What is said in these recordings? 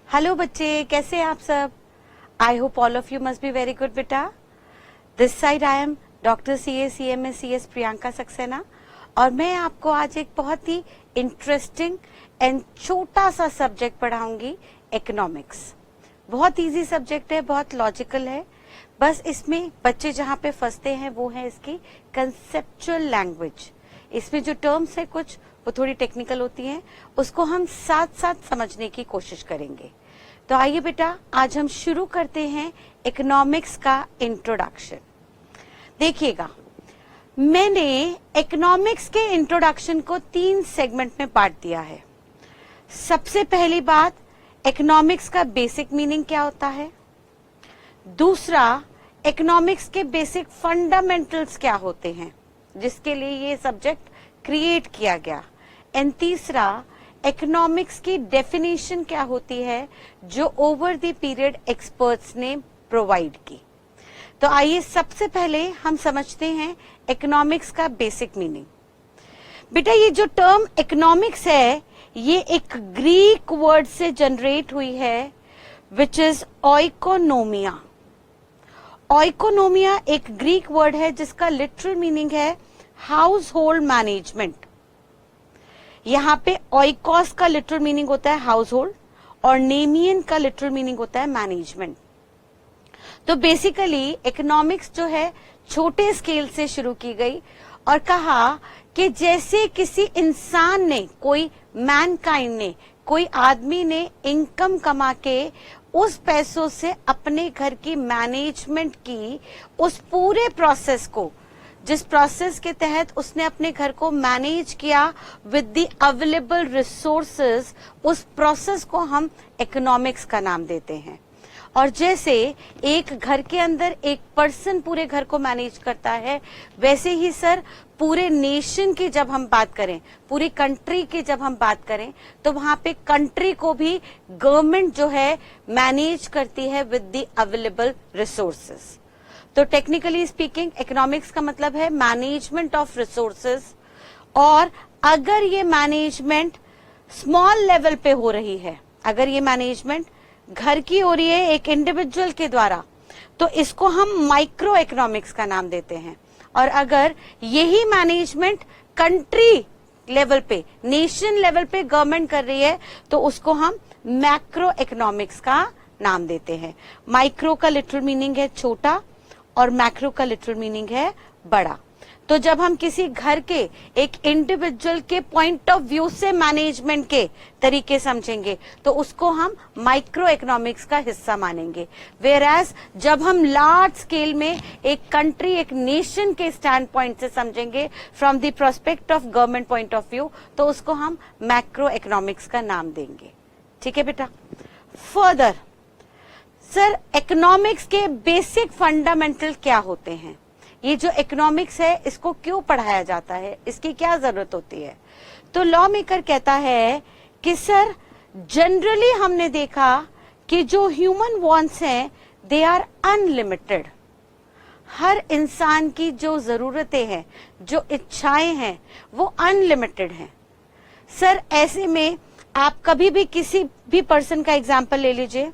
Hello बच्चे, कैसे हैं आप सब? I hope all of you must be very good बेटा। This side I am doctor CA Priyanka Saxena और मैं आपको आज एक बहुत ही इंटरेस्टिंग एंड छोटा सा सब्जेक्ट पढ़ाऊंगी, इकोनॉमिक्स। बहुत इजी सब्जेक्ट है, बहुत लॉजिकल है। बस इसमें बच्चे जहां पे फंसते हैं वो है इसकी कंसेप्चुअल लैंग्वेज। इसमें जो टर्म्स है कुछ वो थोड़ी टेक्निकल होती हैं, उसको हम साथ साथ समझने की कोशिश करेंगे। तो आइए बेटा, आज हम शुरू करते हैं इकोनॉमिक्स का इंट्रोडक्शन। देखिएगा, मैंने इकोनॉमिक्स के इंट्रोडक्शन को 3 सेगमेंट में बांट दिया है। सबसे पहली बात, इकोनॉमिक्स का बेसिक मीनिंग क्या होता है। दूसरा, इकोनॉमिक्स के बेसिक फंडामेंटल्स क्या होते हैं, जिसके लिए ये सब्जेक्ट क्रिएट किया गया। एंड तीसरा, इकोनॉमिक्स की डेफिनेशन क्या होती है जो ओवर द पीरियड एक्सपर्ट्स ने प्रोवाइड की। तो आइए सबसे पहले हम समझते हैं इकोनॉमिक्स का बेसिक मीनिंग। बेटा, ये जो टर्म इकोनॉमिक्स है ये एक ग्रीक वर्ड से जनरेट हुई है, विच इज ओइकोनोमिया। ओइकोनोमिया एक ग्रीक वर्ड है जिसका लिटरल मीनिंग है हाउस होल्ड मैनेजमेंट। यहां पे ओइकोस का लिटरल मीनिंग होता है हाउस होल्ड और नेमियन का लिटरल मीनिंग होता है मैनेजमेंट। तो बेसिकली इकोनॉमिक्स जो है छोटे स्केल से शुरू की गई और कहा कि जैसे किसी इंसान ने, कोई मैनकाइंड ने, कोई आदमी ने इनकम कमा के उस पैसों से अपने घर की मैनेजमेंट की, उस पूरे प्रोसेस को, जिस प्रोसेस के तहत उसने अपने घर को मैनेज किया विद द अवेलेबल रिसोर्सेज, उस प्रोसेस को हम इकोनॉमिक्स का नाम देते हैं। और जैसे एक घर के अंदर एक पर्सन पूरे घर को मैनेज करता है, वैसे ही सर पूरे नेशन की जब हम बात करें, पूरी कंट्री की जब हम बात करें, तो वहां पे कंट्री को भी गवर्नमेंट जो है मैनेज करती है विद द अवेलेबल रिसोर्सेज। तो टेक्निकली स्पीकिंग इकोनॉमिक्स का मतलब है मैनेजमेंट ऑफ रिसोर्सेज। और अगर ये मैनेजमेंट स्मॉल लेवल पे हो रही है, अगर ये मैनेजमेंट घर की हो रही है एक इंडिविजुअल के द्वारा, तो इसको हम माइक्रो इकोनॉमिक्स का नाम देते हैं। और अगर यही मैनेजमेंट कंट्री लेवल पे, नेशन लेवल पे गवर्नमेंट कर रही है, तो उसको हम मैक्रो इकोनॉमिक्स का नाम देते हैं। माइक्रो का लिटरल मीनिंग है छोटा और मैक्रो का लिटरल मीनिंग है बड़ा। तो जब हम किसी घर के एक इंडिविजुअल के पॉइंट ऑफ व्यू से मैनेजमेंट के तरीके समझेंगे तो उसको हम माइक्रो इकोनॉमिक्स का हिस्सा मानेंगे। वेयरएज जब हम लार्ज स्केल में एक कंट्री, एक नेशन के स्टैंड पॉइंट से समझेंगे, from the prospect of government point of view, तो उसको हम मैक्रो इकोनॉमिक्स का नाम देंगे। ठीक है बेटा। फर्दर सर, इकोनॉमिक्स के बेसिक फंडामेंटल क्या होते हैं, ये जो इकोनॉमिक्स है इसको क्यों पढ़ाया जाता है, इसकी क्या जरूरत होती है। तो लॉ मेकर कहता है कि सर जनरली हमने देखा कि जो ह्यूमन वांट्स हैं दे आर अनलिमिटेड। हर इंसान की जो जरूरतें हैं, जो इच्छाएं हैं, वो अनलिमिटेड हैं। सर ऐसे में आप कभी भी किसी भी पर्सन का एग्जाम्पल ले लीजिए,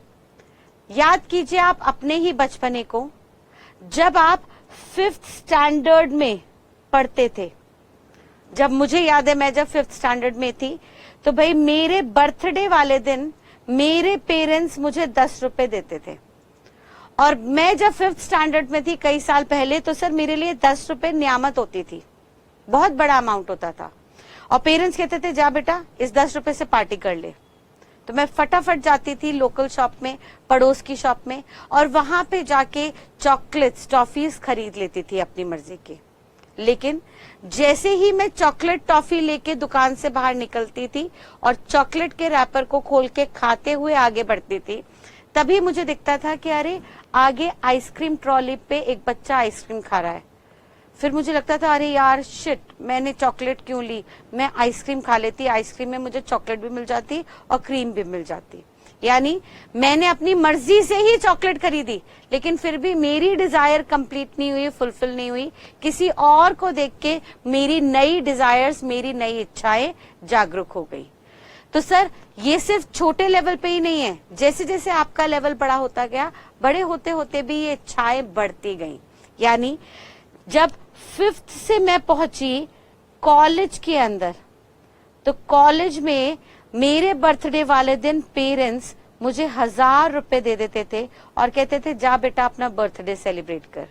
याद कीजिए आप अपने ही बचपने को, जब आप 5th स्टैंडर्ड में पढ़ते थे। जब मुझे याद है, मैं जब 5th स्टैंडर्ड में थी, तो भाई मेरे बर्थडे वाले दिन मेरे पेरेंट्स मुझे 10 रुपए देते थे। और मैं जब 5th स्टैंडर्ड में थी कई साल पहले, तो सर मेरे लिए 10 रुपए नियामत होती थी, बहुत बड़ा अमाउंट होता था। और पेरेंट्स कहते थे जा बेटा इस 10 रुपए से पार्टी कर ले। तो मैं फटाफट जाती थी लोकल शॉप में, पड़ोस की शॉप में, और वहां पे जाके चॉकलेट्स, टॉफीज खरीद लेती थी अपनी मर्जी के। लेकिन जैसे ही मैं चॉकलेट टॉफी लेके दुकान से बाहर निकलती थी और चॉकलेट के रैपर को खोल के खाते हुए आगे बढ़ती थी, तभी मुझे दिखता था कि अरे आगे आइसक्रीम ट्रॉली पे एक बच्चा आइसक्रीम खा रहा है। फिर मुझे लगता था अरे यार शिट, मैंने चॉकलेट क्यों ली, मैं आइसक्रीम खा लेती, आइसक्रीम में मुझे चॉकलेट भी मिल जाती और क्रीम भी मिल जाती। यानी मैंने अपनी मर्जी से ही चॉकलेट खरीदी, लेकिन फिर भी मेरी डिजायर कंप्लीट नहीं हुई, फुलफिल नहीं हुई। किसी और को देख के मेरी नई डिजायर्स, मेरी नई इच्छाएं जागरूक हो गई। तो सर ये सिर्फ छोटे लेवल पे ही नहीं है, जैसे जैसे आपका लेवल बड़ा होता गया, बड़े होते होते भी ये इच्छाएं बढ़ती गई। यानी जब 5th से मैं पहुंची कॉलेज के अंदर, तो कॉलेज में मेरे बर्थडे वाले दिन पेरेंट्स मुझे 1000 रुपए दे देते थे और कहते थे जा बेटा अपना बर्थडे सेलिब्रेट कर।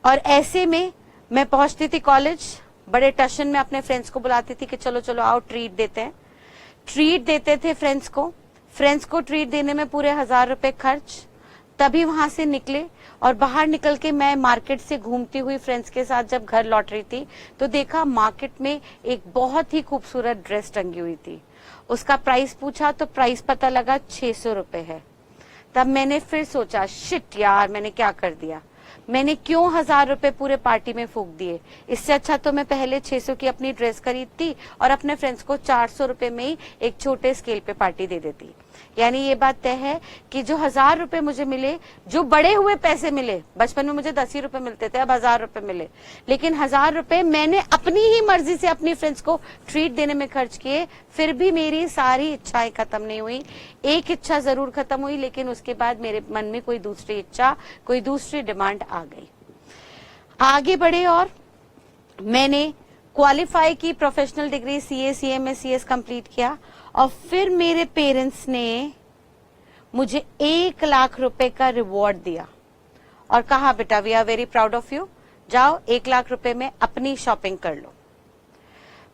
और ऐसे में मैं पहुंचती थी कॉलेज, बड़े टशन में अपने फ्रेंड्स को बुलाती थी कि चलो चलो आओ ट्रीट देते हैं। ट्रीट देते थे फ्रेंड्स को ट्रीट देने में पूरे 1000 रुपए खर्च। तभी वहां से निकले और बाहर निकल के मैं मार्केट से घूमती हुई फ्रेंड्स के साथ जब घर लौट रही थी तो देखा मार्केट में एक बहुत ही खूबसूरत ड्रेस टंगी हुई थी। उसका प्राइस पूछा तो प्राइस पता लगा 600 रुपए है। तब मैंने फिर सोचा शिट यार, मैंने क्या कर दिया, मैंने क्यों 1000 रुपए पूरे पार्टी में फूंक दिए। इससे अच्छा तो मैं पहले 600 की अपनी ड्रेस खरीदती और अपने फ्रेंड्स को 400 रुपए में ही एक छोटे स्केल पे पार्टी दे देती। यानी ये बात तय है कि जो 1000 रुपए मुझे मिले, जो बड़े हुए पैसे मिले, बचपन में मुझे 10 ही रुपए मिलते थे, अब 1000 रुपए मिले, लेकिन 1000 रुपए मैंने अपनी ही मर्जी से अपनी फ्रेंड्स को ट्रीट देने में खर्च किए। फिर भी मेरी सारी इच्छाएं खत्म नहीं हुई। एक इच्छा जरूर खत्म हुई, लेकिन उसके बाद मेरे मन में कोई दूसरी इच्छा, कोई दूसरी डिमांड आ गई। आगे बढ़े और मैंने क्वालिफाई की, professional degree CA CMA CS complete किया और फिर मेरे पेरेंट्स ने मुझे 1 लाख रुपए का रिवॉर्ड दिया और कहा बेटा we are very proud of you, जाओ 1 लाख रुपए में अपनी शॉपिंग कर लो।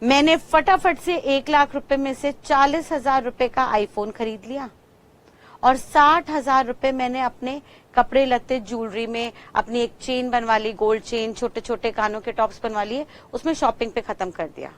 मैंने फटाफट से 1 लाख रुपए में से 40,000 रुपए का आईफोन खरीद लिया और 60,000 रुपए मैंने अपने कपड़े लत्ते ज्वेलरी में अपनी एक चेन बनवा ली, गोल्ड चेन, छोटे छोटे कानों के टॉप्स बनवा लिए, उसमें शॉपिंग पे खत्म कर दिया।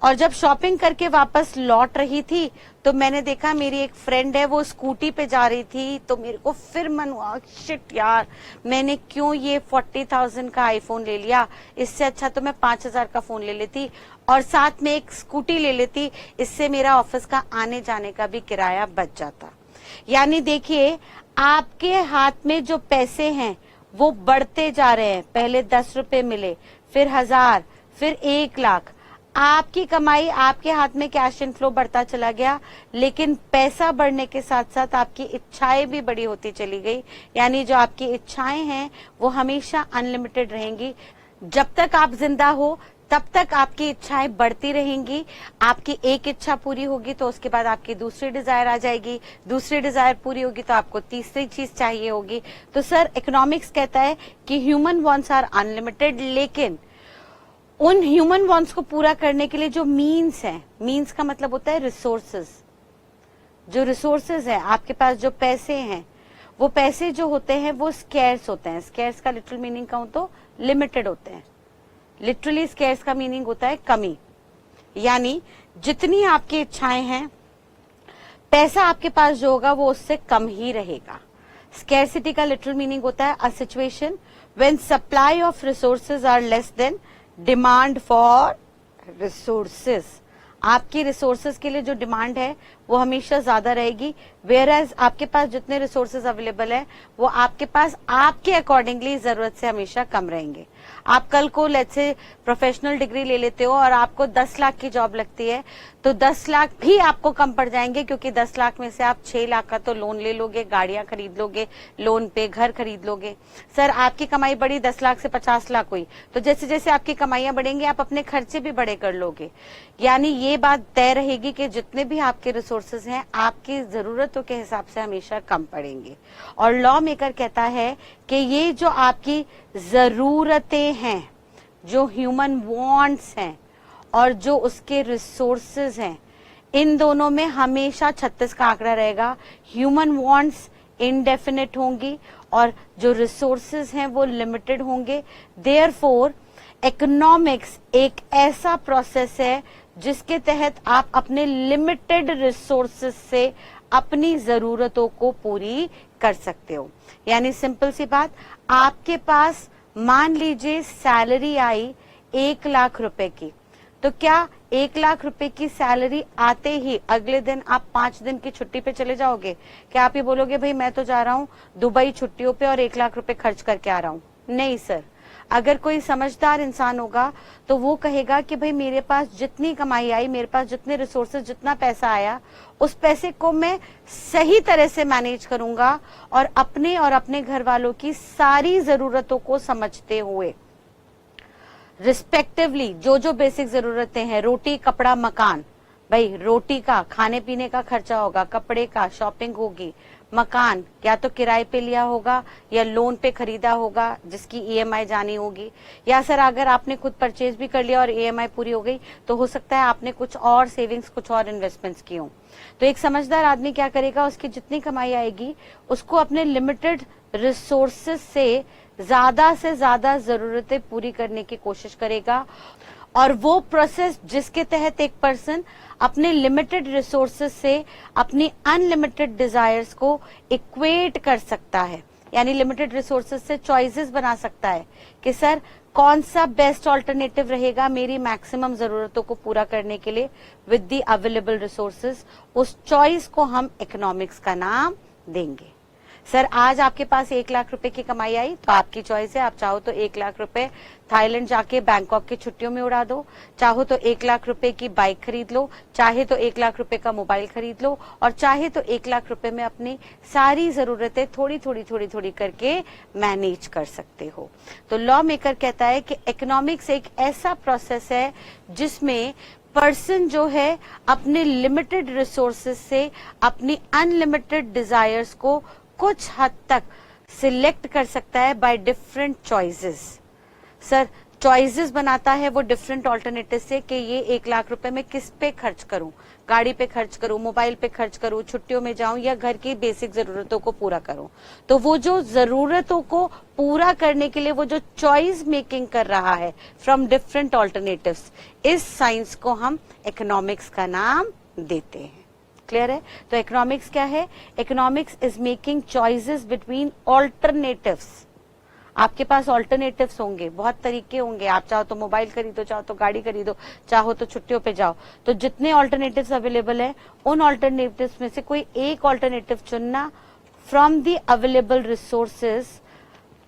और जब शॉपिंग करके वापस लौट रही थी तो मैंने देखा मेरी एक फ्रेंड है वो स्कूटी पे जा रही थी, तो मेरे को फिर मन हुआ शिट यार, मैंने क्यों ये 40,000 का आईफोन ले लिया, इससे अच्छा तो मैं 5,000 का फोन ले लेती और साथ में एक स्कूटी ले लेती, इससे मेरा ऑफिस का आने जाने का भी किराया बच जाता। यानी देखिए आपके हाथ में जो पैसे हैं वो बढ़ते जा रहे हैं। पहले 10 रुपए मिले, फिर 1000, फिर 1 लाख। आपकी कमाई, आपके हाथ में कैश इनफ्लो बढ़ता चला गया, लेकिन पैसा बढ़ने के साथ साथ आपकी इच्छाएं भी बड़ी होती चली गई। यानी जो आपकी इच्छाएं हैं वो हमेशा अनलिमिटेड रहेंगी। जब तक आप जिंदा हो तब तक आपकी इच्छाएं बढ़ती रहेंगी। आपकी एक इच्छा पूरी होगी तो उसके बाद आपकी दूसरी डिजायर आ जाएगी, दूसरी डिजायर पूरी होगी तो आपको तीसरी चीज चाहिए होगी। तो सर इकोनॉमिक्स कहता है कि ह्यूमन वांट्स आर अनलिमिटेड, लेकिन उन ह्यूमन वांट्स को पूरा करने के लिए जो मीन्स है, मीन्स का मतलब होता है रिसोर्सेज, जो रिसोर्सेज है आपके पास, जो पैसे हैं, वो पैसे जो होते हैं वो स्कैर्स होते हैं। स्कैर्स का लिटरल मीनिंग कहूं तो लिमिटेड होते हैं। लिटरली स्कैर्स का मीनिंग होता है कमी। यानी जितनी आपकी इच्छाएं हैं, पैसा आपके पास जो होगा वो उससे कम ही रहेगा। स्कैरसिटी का लिटरल मीनिंग होता है a situation when supply of resources are less than demand for resources. आपकी रिसोर्सेज के लिए जो डिमांड है वो हमेशा ज्यादा रहेगी, वेयर एज आपके पास जितने रिसोर्सेज अवेलेबल है वो आपके पास आपके अकॉर्डिंगली जरूरत से हमेशा कम रहेंगे। आप कल को लेट्स से प्रोफेशनल डिग्री ले लेते हो और आपको 10 लाख की जॉब लगती है तो 10 लाख भी आपको कम पड़ जाएंगे, क्योंकि 10 लाख में से आप 6 लाख का तो लोन ले लोगे, गाड़ियां खरीद लोगे, लोन पे घर खरीद लोगे। सर आपकी कमाई बढ़ी 10 लाख से 50 लाख हुई तो जैसे जैसे आपकी कमाइयां बढ़ेंगी आप अपने खर्चे भी बड़े कर लोगे। यानी ये बात तय रहेगी कि जितने भी आपके रिसोर्सेज हैं आपकी जरूरतों के हिसाब से हमेशा कम पड़ेंगे। और लॉ मेकर कहता है कि ये जो आपकी जरूरतें हैं, जो ह्यूमन वांट्स हैं और जो उसके रिसोर्सेज हैं, इन दोनों में हमेशा 36 का आंकड़ा रहेगा। ह्यूमन वांट्स इनडेफिनिट होंगी और जो रिसोर्सेज हैं वो लिमिटेड होंगे। देयरफॉर इकोनॉमिक्स एक ऐसा प्रोसेस है जिसके तहत आप अपने लिमिटेड रिसोर्सेज से अपनी जरूरतों को पूरी कर सकते हो। यानी सिंपल सी बात, आपके पास मान लीजिए सैलरी आई 1 लाख रुपए की, तो क्या 1 लाख रुपए की सैलरी आते ही अगले दिन आप 5 दिन की छुट्टी पे चले जाओगे? क्या आप ये बोलोगे भाई मैं तो जा रहा हूँ दुबई छुट्टियों पे और 1 लाख रुपए खर्च करके आ रहा हूँ? नहीं सर, अगर कोई समझदार इंसान होगा तो वो कहेगा कि भाई मेरे पास जितनी कमाई आई, मेरे पास जितने रिसोर्सेज, जितना पैसा आया, उस पैसे को मैं सही तरह से मैनेज करूंगा और अपने घर वालों की सारी जरूरतों को समझते हुए रिस्पेक्टिवली जो जो बेसिक जरूरतें हैं, रोटी कपड़ा मकान, भाई रोटी का खाने पीने का खर्चा होगा, कपड़े का शॉपिंग होगी, मकान या तो किराए पे लिया होगा या लोन पे खरीदा होगा जिसकी ईएमआई जानी होगी, या सर अगर आपने खुद परचेज भी कर लिया और ईएमआई पूरी हो गई तो हो सकता है आपने कुछ और सेविंग्स, कुछ और इन्वेस्टमेंट्स की हो। तो एक समझदार आदमी क्या करेगा, उसकी जितनी कमाई आएगी उसको अपने लिमिटेड रिसोर्सेस से ज्यादा जरूरतें पूरी करने की कोशिश करेगा। और वो प्रोसेस जिसके तहत एक पर्सन अपने लिमिटेड रिसोर्सेस से अपनी अनलिमिटेड डिजायर्स को इक्वेट कर सकता है, यानी लिमिटेड रिसोर्सेस से चॉइसेस बना सकता है कि सर कौन सा बेस्ट ऑल्टरनेटिव रहेगा मेरी मैक्सिमम जरूरतों को पूरा करने के लिए विद द अवेलेबल रिसोर्सेस। उस चॉइस को हम इकोनॉमिक्स का नाम देंगे। सर आज आपके पास 1 लाख रुपए की कमाई आई तो आपकी चॉइस है, आप चाहो तो 1 लाख रुपए थाईलैंड जाके बैंकॉक की छुट्टियों में उड़ा दो, चाहो तो 1 लाख रुपए की बाइक खरीद लो, चाहे तो 1 लाख रुपए का मोबाइल खरीद लो, और चाहे तो 1 लाख रुपए में अपनी सारी जरूरतें थोड़ी थोड़ी करके मैनेज कर सकते हो। तो लॉ मेकर कहता है कि इकोनॉमिक्स एक ऐसा प्रोसेस है जिसमें पर्सन जो है अपने लिमिटेड रिसोर्सेस से अपनी अनलिमिटेड डिजायर्स को कुछ हद तक सिलेक्ट कर सकता है by different choices. Sir choices बनाता है वो डिफरेंट ऑल्टरनेटिव से कि ये 1 लाख रुपए में किस पे खर्च करूं, गाड़ी पे खर्च करूं, मोबाइल पे खर्च करूं, छुट्टियों में जाऊं या घर की बेसिक जरूरतों को पूरा करूं। तो वो जो जरूरतों को पूरा करने के लिए वो जो चॉइस मेकिंग कर रहा है फ्रॉम डिफरेंट ऑल्टरनेटिव्स, इस साइंस को हम इकोनॉमिक्स का नाम देते हैं। क्लियर है? तो इकोनॉमिक्स क्या है? Economics is making choices between alternatives. आपके पास ऑल्टरनेटिव्स होंगे, बहुत तरीके होंगे, आप चाहो तो मोबाइल खरीदो, चाहो तो गाड़ी खरीदो, चाहो तो छुट्टियों पे जाओ। तो जितने ऑल्टरनेटिव्स अवेलेबल है उन ऑल्टरनेटिव्स में से कोई एक ऑल्टरनेटिव चुनना फ्रॉम द अवेलेबल रिसोर्सेज,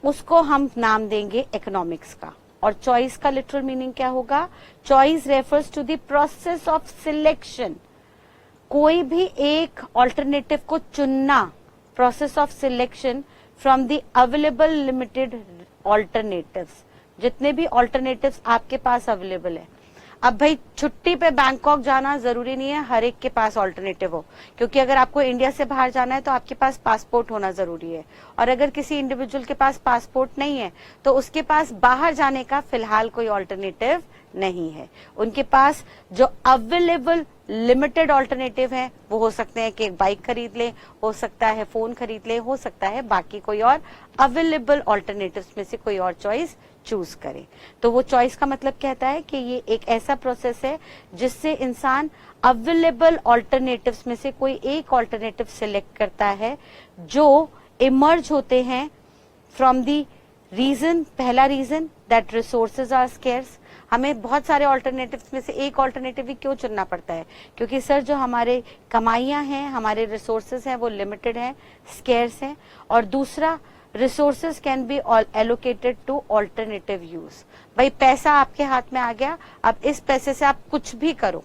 उसको हम नाम देंगे इकोनॉमिक्स का। और चॉइस का लिटरल मीनिंग क्या होगा? Choice refers to the process of selection. कोई भी एक ऑल्टरनेटिव को चुनना, process of selection from the available limited alternatives, जितने भी ऑल्टरनेटिव्स आपके पास अवेलेबल है। अब भाई छुट्टी पे बैंकॉक जाना जरूरी नहीं है हर एक के पास ऑल्टरनेटिव हो, क्योंकि अगर आपको इंडिया से बाहर जाना है तो आपके पास पासपोर्ट होना जरूरी है, और अगर किसी इंडिविजुअल के पास पासपोर्ट नहीं है तो उसके पास बाहर जाने का फिलहाल कोई ऑल्टरनेटिव नहीं है। उनके पास जो अवेलेबल लिमिटेड ऑल्टरनेटिव है वो हो सकते हैं कि एक बाइक खरीद ले, हो सकता है फोन खरीद ले, हो सकता है बाकी कोई और अवेलेबल ऑल्टरनेटिव्स में से कोई और चॉइस चूज करे। तो वो चॉइस का मतलब कहता है कि ये एक ऐसा प्रोसेस है जिससे इंसान अवेलेबल ऑल्टरनेटिव्स में से कोई एक ऑल्टरनेटिव सिलेक्ट करता है जो इमर्ज होते हैं फ्रॉम द रीजन। पहला reason that resources are scarce. हमें बहुत सारे ऑल्टरनेटिव्स में से एक ऑल्टरनेटिव ही क्यों चुनना पड़ता है? क्योंकि सर जो हमारे कमाइयां हैं, हमारे रिसोर्सेज हैं, वो लिमिटेड हैं, स्केर्स हैं। और दूसरा, resources can be allocated two alternative use. भाई पैसा आपके हाथ में आ गया, अब इस पैसे से आप कुछ भी करो,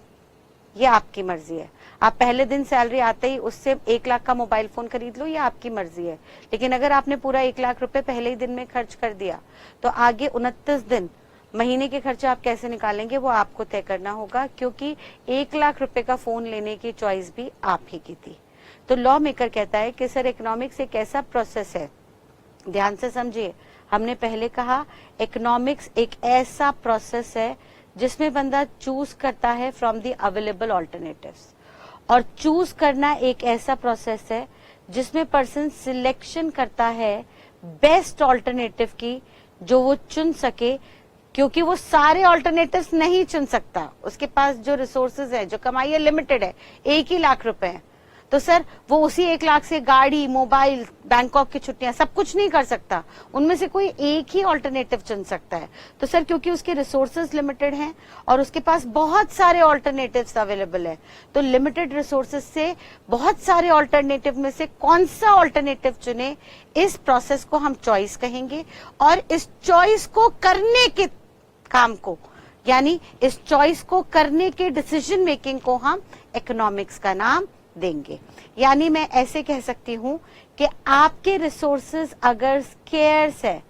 ये आपकी मर्जी है। आप पहले दिन सैलरी आते ही उससे 1 लाख का मोबाइल फोन खरीद लो, ये आपकी मर्जी है। लेकिन अगर आपने पूरा 1 लाख रुपए पहले ही दिन में खर्च कर दिया तो आगे 29 दिन महीने के खर्चे आप कैसे निकालेंगे वो आपको तय करना होगा, क्योंकि 1 लाख रुपए का फोन लेने की चॉइस भी आप ही की थी। तो लॉ मेकर कहता है कि सर इकोनॉमिक्स एक ऐसा प्रोसेस है, ध्यान से समझिए, हमने पहले कहा इकोनॉमिक्स एक ऐसा प्रोसेस है जिसमें बंदा चूज करता है फ्रॉम द अवेलेबल ऑल्टरनेटिव्स। और चूज करना एक ऐसा प्रोसेस है जिसमें पर्सन सिलेक्शन करता है बेस्ट ऑल्टरनेटिव की जो वो चुन सके, क्योंकि वो सारे ऑल्टरनेटिव्स नहीं चुन सकता। उसके पास जो रिसोर्सेज है, जो कमाई है, लिमिटेड है, 1 ही लाख रुपए है। तो सर वो उसी 1 लाख से गाड़ी, मोबाइल, बैंकॉक की छुट्टियां सब कुछ नहीं कर सकता, उनमें से कोई एक ही ऑल्टरनेटिव चुन सकता है। तो सर क्योंकि उसके रिसोर्सेज लिमिटेड हैं और उसके पास बहुत सारे ऑल्टरनेटिव्स अवेलेबल है, तो लिमिटेड रिसोर्सेज से बहुत सारे ऑल्टरनेटिव में से कौन सा ऑल्टरनेटिव चुने, इस प्रोसेस को हम चॉइस कहेंगे। और इस चॉइस को करने के काम को, यानी इस चॉइस को करने के डिसीजन मेकिंग को हम इकोनॉमिक्स का नाम देंगे। यानी मैं ऐसे कह सकती हूं कि आपके रिसोर्सेज अगर स्केर्स है,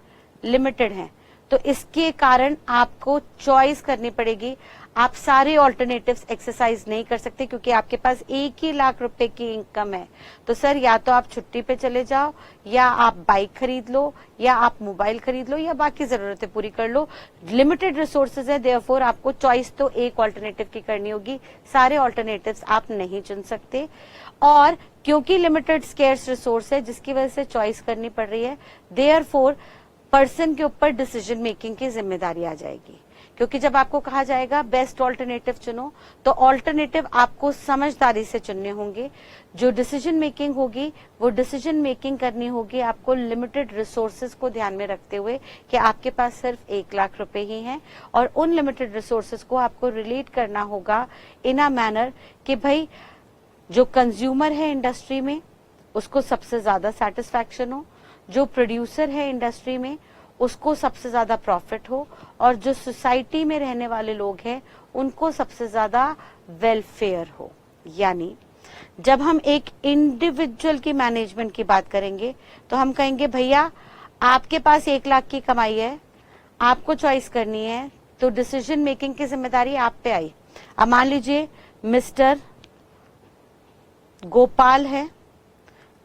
लिमिटेड हैं, तो इसके कारण आपको चॉइस करनी पड़ेगी। आप सारे ऑल्टरनेटिव्स एक्सरसाइज नहीं कर सकते क्योंकि आपके पास 1 ही लाख रुपए की इनकम है। तो सर या तो आप छुट्टी पे चले जाओ, या आप बाइक खरीद लो, या आप मोबाइल खरीद लो, या बाकी जरूरतें पूरी कर लो। लिमिटेड रिसोर्सेज है, देयरफॉर आपको चॉइस तो एक ऑल्टरनेटिव की करनी होगी, सारे ऑल्टरनेटिव्स आप नहीं चुन सकते। और क्योंकि लिमिटेड स्केर्स रिसोर्स है जिसकी वजह से चॉइस करनी पड़ रही है, देयरफॉर पर्सन के ऊपर डिसीजन मेकिंग की जिम्मेदारी आ जाएगी। क्योंकि जब आपको कहा जाएगा बेस्ट ऑल्टरनेटिव चुनो, तो ऑल्टरनेटिव आपको समझदारी से चुनने होंगे। जो डिसीजन मेकिंग होगी वो डिसीजन मेकिंग करनी होगी आपको लिमिटेड रिसोर्सेज को ध्यान में रखते हुए कि आपके पास सिर्फ 1 लाख रुपए ही हैं, और उन लिमिटेड रिसोर्सेज को आपको रिलेट करना होगा इन अ मैनर कि भाई जो कंज्यूमर है इंडस्ट्री में उसको सबसे ज्यादा सेटिस्फैक्शन हो, जो प्रोड्यूसर है इंडस्ट्री में उसको सबसे ज्यादा प्रॉफिट हो, और जो सोसाइटी में रहने वाले लोग हैं उनको सबसे ज्यादा वेलफेयर हो। यानी जब हम एक इंडिविजुअल की मैनेजमेंट की बात करेंगे तो हम कहेंगे भैया आपके पास 1 लाख की कमाई है, आपको चॉइस करनी है, तो डिसीजन मेकिंग की जिम्मेदारी आप पे आई। अब मान लीजिए मिस्टर गोपाल है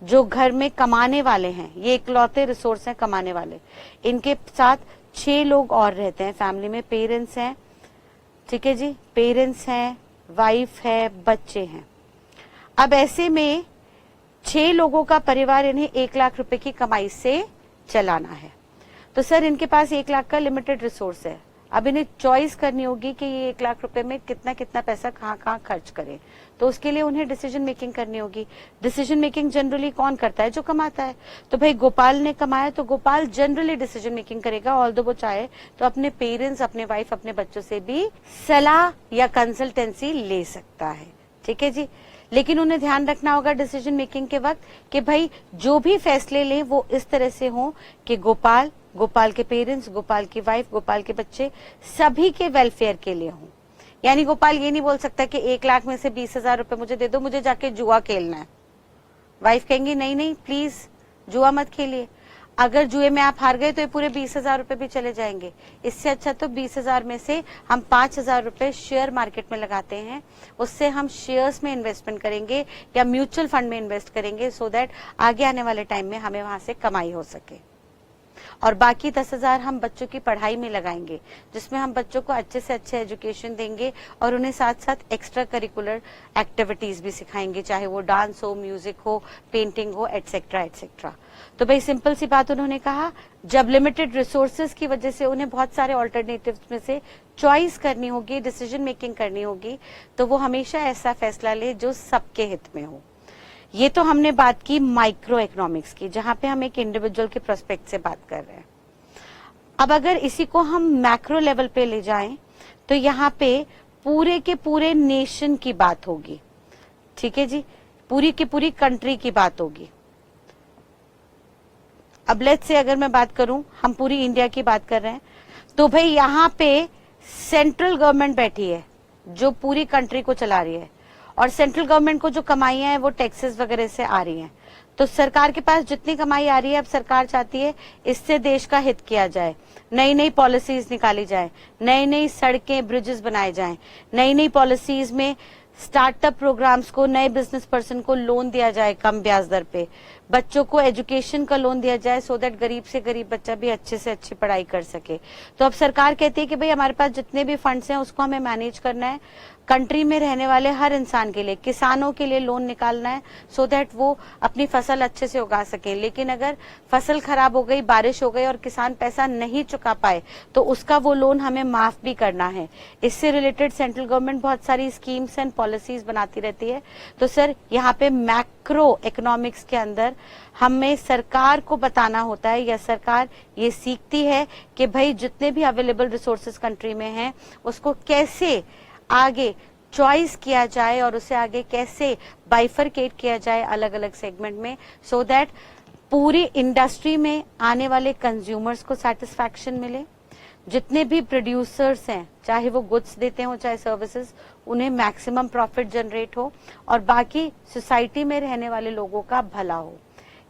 जो घर में कमाने वाले हैं, ये इकलौते रिसोर्स हैं कमाने वाले, इनके साथ 6 लोग और रहते हैं फैमिली में, पेरेंट्स हैं, ठीक है जी, पेरेंट्स हैं, वाइफ है, बच्चे हैं। अब ऐसे में 6 लोगों का परिवार इन्हें 1 लाख रुपए की कमाई से चलाना है। तो सर इनके पास 1 लाख का लिमिटेड रिसोर्स है, अब इन्हें चॉइस करनी होगी कि ये 1 लाख रुपए में कितना कितना पैसा कहाँ कहाँ खर्च करें। तो उसके लिए उन्हें डिसीजन मेकिंग करनी होगी। डिसीजन मेकिंग जनरली कौन करता है? जो कमाता है। तो भाई गोपाल ने कमाया तो गोपाल जनरली डिसीजन मेकिंग करेगा, ऑल्दो वो चाहे तो अपने पेरेंट्स, अपने वाइफ, अपने बच्चों से भी सलाह या कंसल्टेंसी ले सकता है, ठीक है जी। लेकिन उन्हें ध्यान रखना होगा डिसीजन मेकिंग के वक्त कि भाई जो भी फैसले लें वो इस तरह से हो कि गोपाल, गोपाल के पेरेंट्स, गोपाल की वाइफ, गोपाल के बच्चे सभी के वेलफेयर के लिए हों। यानी गोपाल ये नहीं बोल सकता कि 1 लाख में से 20,000 रुपए मुझे दे दो, मुझे जाके जुआ खेलना है। वाइफ कहेंगी नहीं नहीं प्लीज जुआ मत खेलिए, अगर जुए में आप हार गए तो ये पूरे 20,000 रुपए भी चले जाएंगे। इससे अच्छा तो 20,000 में से हम 5,000 रुपए शेयर मार्केट में लगाते हैं, उससे हम शेयर्स में इन्वेस्टमेंट करेंगे या म्यूचुअल फंड में इन्वेस्ट करेंगे, सो दैट आगे आने वाले टाइम में हमें वहां से कमाई हो सके। और बाकी 10,000 हम बच्चों की पढ़ाई में लगाएंगे, जिसमें हम बच्चों को अच्छे से अच्छे एजुकेशन देंगे और उन्हें साथ साथ एक्स्ट्रा करिकुलर एक्टिविटीज भी सिखाएंगे, चाहे वो डांस हो, म्यूजिक हो, पेंटिंग हो, एटसेट्रा एटसेट्रा। तो भाई सिंपल सी बात उन्होंने कहा, जब लिमिटेड रिसोर्सेज की वजह से उन्हें बहुत सारे ऑल्टरनेटिव्स में से चॉइस करनी होगी, डिसीजन मेकिंग करनी होगी, तो वो हमेशा ऐसा फैसला ले जो सबके हित में हो। ये तो हमने बात की माइक्रो इकोनॉमिक्स की, जहां पे हम एक इंडिविजुअल के प्रोस्पेक्ट से बात कर रहे हैं। अब अगर इसी को हम मैक्रो लेवल पे ले जाएं तो यहाँ पे पूरे के पूरे नेशन की बात होगी, ठीक है जी, पूरी की पूरी कंट्री की बात होगी। अब लेट्स से अगर मैं बात करूं, हम पूरी इंडिया की बात कर रहे हैं, तो भाई यहाँ पे सेंट्रल गवर्नमेंट बैठी है जो पूरी कंट्री को चला रही है, और सेंट्रल गवर्नमेंट को जो कमाइयां हैं वो टैक्सेस वगैरह से आ रही हैं। तो सरकार के पास जितनी कमाई आ रही है, अब सरकार चाहती है इससे देश का हित किया जाए, नई नई पॉलिसीज निकाली जाए, नई नई सड़कें, ब्रिजेस बनाए जाएं, नई नई पॉलिसीज में स्टार्टअप प्रोग्राम्स को, नए बिजनेस पर्सन को लोन दिया जाए कम ब्याज दर पे, बच्चों को एजुकेशन का लोन दिया जाए, सो दैट गरीब से गरीब बच्चा भी अच्छे से अच्छी पढ़ाई कर सके। तो अब सरकार कहती है कि भाई हमारे पास जितने भी फंड्स हैं उसको हमें मैनेज करना है, कंट्री में रहने वाले हर इंसान के लिए, किसानों के लिए लोन निकालना है, सो दैट वो अपनी फसल अच्छे से उगा सकें। लेकिन अगर फसल खराब हो गई, बारिश हो गई और किसान पैसा नहीं चुका पाए तो उसका वो लोन हमें माफ भी करना है। इससे रिलेटेड सेंट्रल गवर्नमेंट बहुत सारी स्कीम्स एंड पॉलिसीज बनाती रहती है। तो सर यहाँ पे मैक्रो इकोनॉमिक्स के अंदर हमें सरकार को बताना होता है, या सरकार ये सीखती है कि भाई जितने भी अवेलेबल रिसोर्सेज कंट्री में हैं उसको कैसे आगे चॉइस किया जाए और उसे आगे कैसे बाइफरकेट किया जाए अलग अलग सेगमेंट में, सो दैट पूरी इंडस्ट्री में आने वाले कंज्यूमर्स को सेटिस्फैक्शन मिले, जितने भी प्रोड्यूसर्स हैं चाहे वो गुड्स देते हो चाहे सर्विसेज, उन्हें मैक्सिमम प्रॉफिट जनरेट हो, और बाकी सोसाइटी में रहने वाले लोगों का भला हो।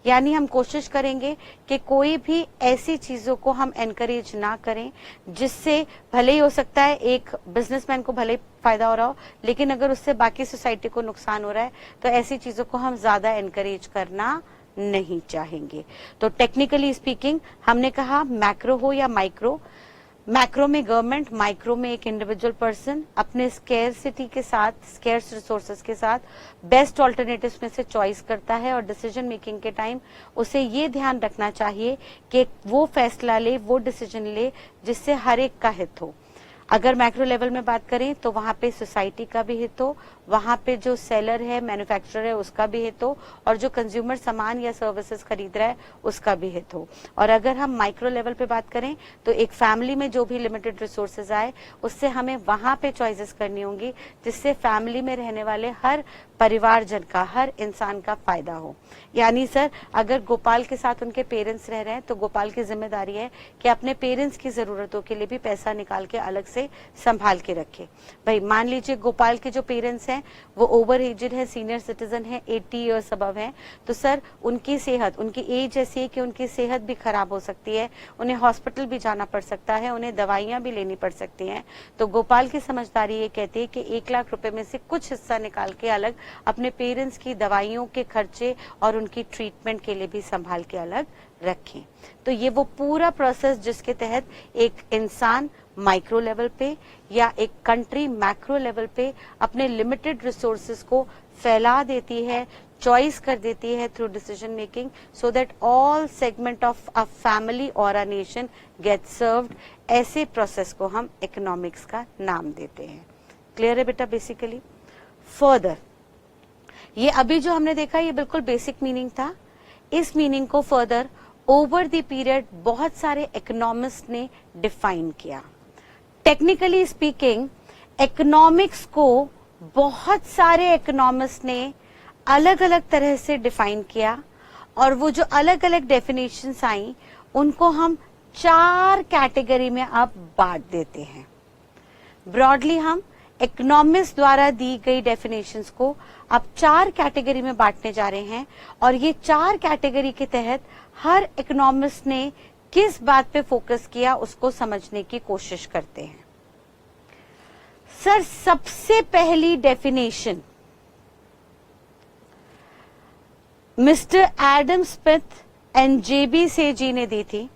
यानी हम कोशिश करेंगे कि कोई भी ऐसी चीजों को हम एनकरेज ना करें जिससे भले ही हो सकता है एक बिजनेसमैन को भले ही फायदा हो रहा हो, लेकिन अगर उससे बाकी सोसाइटी को नुकसान हो रहा है तो ऐसी चीजों को हम ज्यादा एनकरेज करना नहीं चाहेंगे। तो टेक्निकली स्पीकिंग हमने कहा मैक्रो हो या माइक्रो, मैक्रो में गवर्नमेंट, माइक्रो में एक इंडिविजुअल पर्सन अपने स्केर्सिटी के साथ, स्केर्स रिसोर्सेज के साथ बेस्ट ऑल्टरनेटिव्स में से चॉइस करता है, और डिसीजन मेकिंग के टाइम उसे ये ध्यान रखना चाहिए कि वो फैसला ले, वो डिसीजन ले जिससे हर एक का हित हो। अगर मैक्रो लेवल में बात करें तो वहां पे सोसाइटी का भी हित हो, वहां पे जो सेलर है, मैन्युफैक्चरर है, उसका भी हित हो, और जो कंज्यूमर सामान या सर्विसेज खरीद रहा है उसका भी हित हो। और अगर हम माइक्रो लेवल पे बात करें तो एक फैमिली में जो भी लिमिटेड रिसोर्सेज आए उससे हमें वहां पे चॉइसेस करनी होंगी जिससे फैमिली में रहने वाले हर परिवारजन का, हर इंसान का फायदा हो। यानी सर अगर गोपाल के साथ उनके पेरेंट्स रह रहे हैं तो गोपाल की जिम्मेदारी है कि अपने पेरेंट्स की जरूरतों के लिए भी पैसा निकाल के अलग से संभाल के रखे। भाई मान लीजिए गोपाल के जो पेरेंट्स हैं वो ओवर एजेड है, सीनियर सिटीजन है, 80 इयर्स अबव है, तो सर उनकी सेहत, उनकी एज ऐसी है कि उनकी सेहत भी खराब हो सकती है, उन्हें हॉस्पिटल भी जाना पड़ सकता है, उन्हें दवाइयां भी लेनी पड़ सकती हैं। तो गोपाल की समझदारी ये कहती है कि 1 लाख रुपए में से कुछ हिस्सा निकाल के अलग अपने पेरेंट्स की दवाइयों के खर्चे और उनकी ट्रीटमेंट के लिए भी संभाल के अलग रखें। तो ये वो पूरा प्रोसेस जिसके तहत एक इंसान माइक्रो लेवल पे या एक कंट्री मैक्रो लेवल पे अपने लिमिटेड रिसोर्सेज को फैला देती है, चॉइस कर देती है through decision making, so that all segment of a family और अ नेशन गेट सर्व्ड। ऐसे प्रोसेस को हम इकोनॉमिक्स का नाम देते हैं। क्लियर है बेटा? बेसिकली फर्दर ये अभी जो हमने देखा ये बिल्कुल बेसिक मीनिंग था। इस मीनिंग को फर्दर ओवर द पीरियड बहुत सारे इकोनॉमिस्ट ने डिफाइन किया। टेक्निकली स्पीकिंग इकोनॉमिक्स को बहुत सारे इकोनॉमिस्ट ने अलग अलग तरह से डिफाइन किया, और वो जो अलग अलग डेफिनेशंस आई उनको हम 4 कैटेगरी में अब बांट देते हैं। ब्रॉडली हम इकोनॉमिस्ट द्वारा दी गई डेफिनेशंस को अब 4 कैटेगरी में बांटने जा रहे हैं, और ये 4 कैटेगरी के तहत हर इकोनॉमिस्ट ने किस बात पे फोकस किया उसको समझने की कोशिश करते हैं। सर सबसे पहली definition mister Adam Smith and J B Say ji ने दी थी,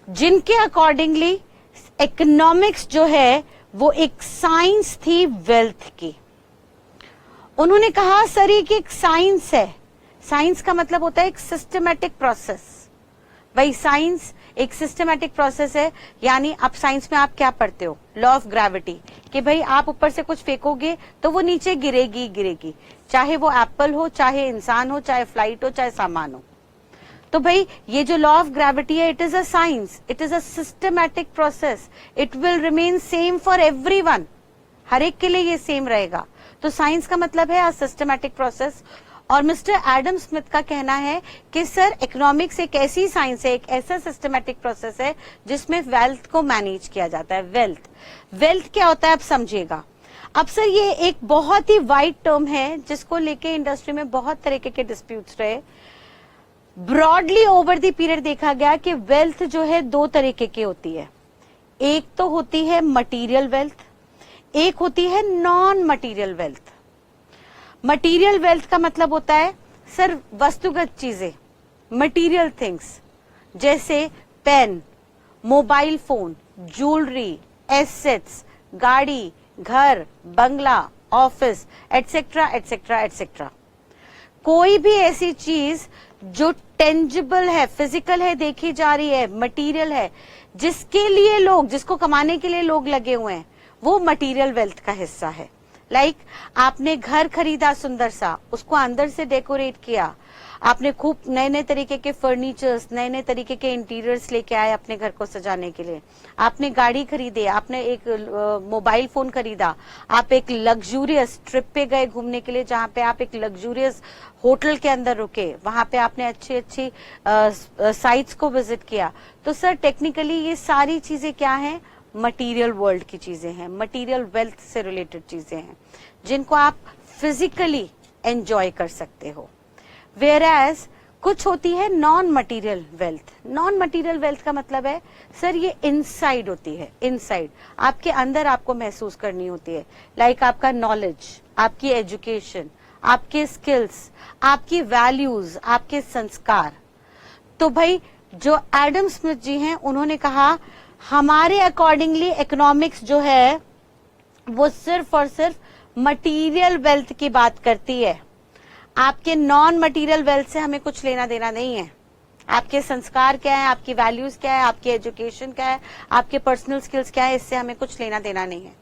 जिनके अकॉर्डिंगली इकोनॉमिक्स जो है वो एक साइंस थी वेल्थ की। उन्होंने कहा सर ये कि एक साइंस है, साइंस का मतलब होता है एक सिस्टमैटिक प्रोसेस। भाई साइंस एक सिस्टमैटिक प्रोसेस है, यानी आप साइंस में आप क्या पढ़ते हो? लॉ ऑफ ग्रेविटी, कि भाई आप ऊपर से कुछ फेंकोगे तो वो नीचे गिरेगी गिरेगी, चाहे वो एप्पल हो, चाहे इंसान हो, चाहे फ्लाइट हो, चाहे सामान हो। तो भाई ये जो लॉ ऑफ ग्रेविटी है, it is a science, it is a systematic process, it will remain same for everyone, हर एक के लिए ये सेम रहेगा। तो साइंस का मतलब है अ सिस्टमैटिक प्रोसेस। और मिस्टर एडम स्मिथ का कहना है कि सर इकोनॉमिक्स एक ऐसी साइंस है, एक ऐसा सिस्टमैटिक प्रोसेस है जिसमें वेल्थ को मैनेज किया जाता है। वेल्थ क्या होता है आप समझिएगा। अब सर ये एक बहुत ही वाइड टर्म है जिसको लेके इंडस्ट्री में बहुत तरीके के डिस्प्यूट्स रहे। ब्रॉडली ओवर द पीरियड देखा गया कि वेल्थ जो है 2 तरीके की होती है। एक तो होती है मटीरियल वेल्थ, एक होती है non material wealth. Material wealth का मतलब होता है सर वस्तुगत चीजें, मटीरियल थिंग्स, जैसे pen, mobile phone, jewellery, assets, गाड़ी, घर, बंगला, ऑफिस, एटसेट्रा एटसेट्रा एटसेट्रा। कोई भी ऐसी चीज जो टेंजिबल है, फिजिकल है, देखी जा रही है, मटीरियल है, जिसके लिए लोग, जिसको कमाने के लिए लोग लगे हुए हैं, वो मटीरियल वेल्थ का हिस्सा है। लाइक आपने घर खरीदा सुंदर सा, उसको अंदर से डेकोरेट किया, आपने खूब नए नए तरीके के फर्नीचर्स, नए नए तरीके के इंटीरियर्स लेके आए अपने घर को सजाने के लिए, आपने गाड़ी खरीदी, आपने एक मोबाइल फोन खरीदा, आप एक लग्जूरियस ट्रिप पे गए घूमने के लिए जहाँ पे आप एक लग्जूरियस होटल के अंदर रुके, वहां पे आपने अच्छी अच्छी साइट्स को विजिट किया। तो सर टेक्निकली ये सारी चीजें क्या हैं? मटेरियल वर्ल्ड की चीजें हैं, मटेरियल वेल्थ से रिलेटेड चीजें हैं जिनको आप फिजिकली एंजॉय कर सकते हो। वेयरएज कुछ होती है non material wealth. Non material wealth का मतलब है सर ये इनसाइड होती है, इनसाइड आपके अंदर आपको महसूस करनी होती है, लाइक आपका नॉलेज, आपकी एजुकेशन, आपके स्किल्स, आपकी वैल्यूज, आपके संस्कार। तो भाई जो एडम स्मिथ जी हैं उन्होंने कहा हमारे अकॉर्डिंगली इकोनॉमिक्स जो है वो सिर्फ और सिर्फ मटेरियल वेल्थ की बात करती है, आपके नॉन मटेरियल वेल्थ से हमें कुछ लेना देना नहीं है। आपके संस्कार क्या है, आपकी वैल्यूज क्या है, आपकी एजुकेशन क्या है, आपके पर्सनल स्किल्स क्या है, इससे हमें कुछ लेना देना नहीं है।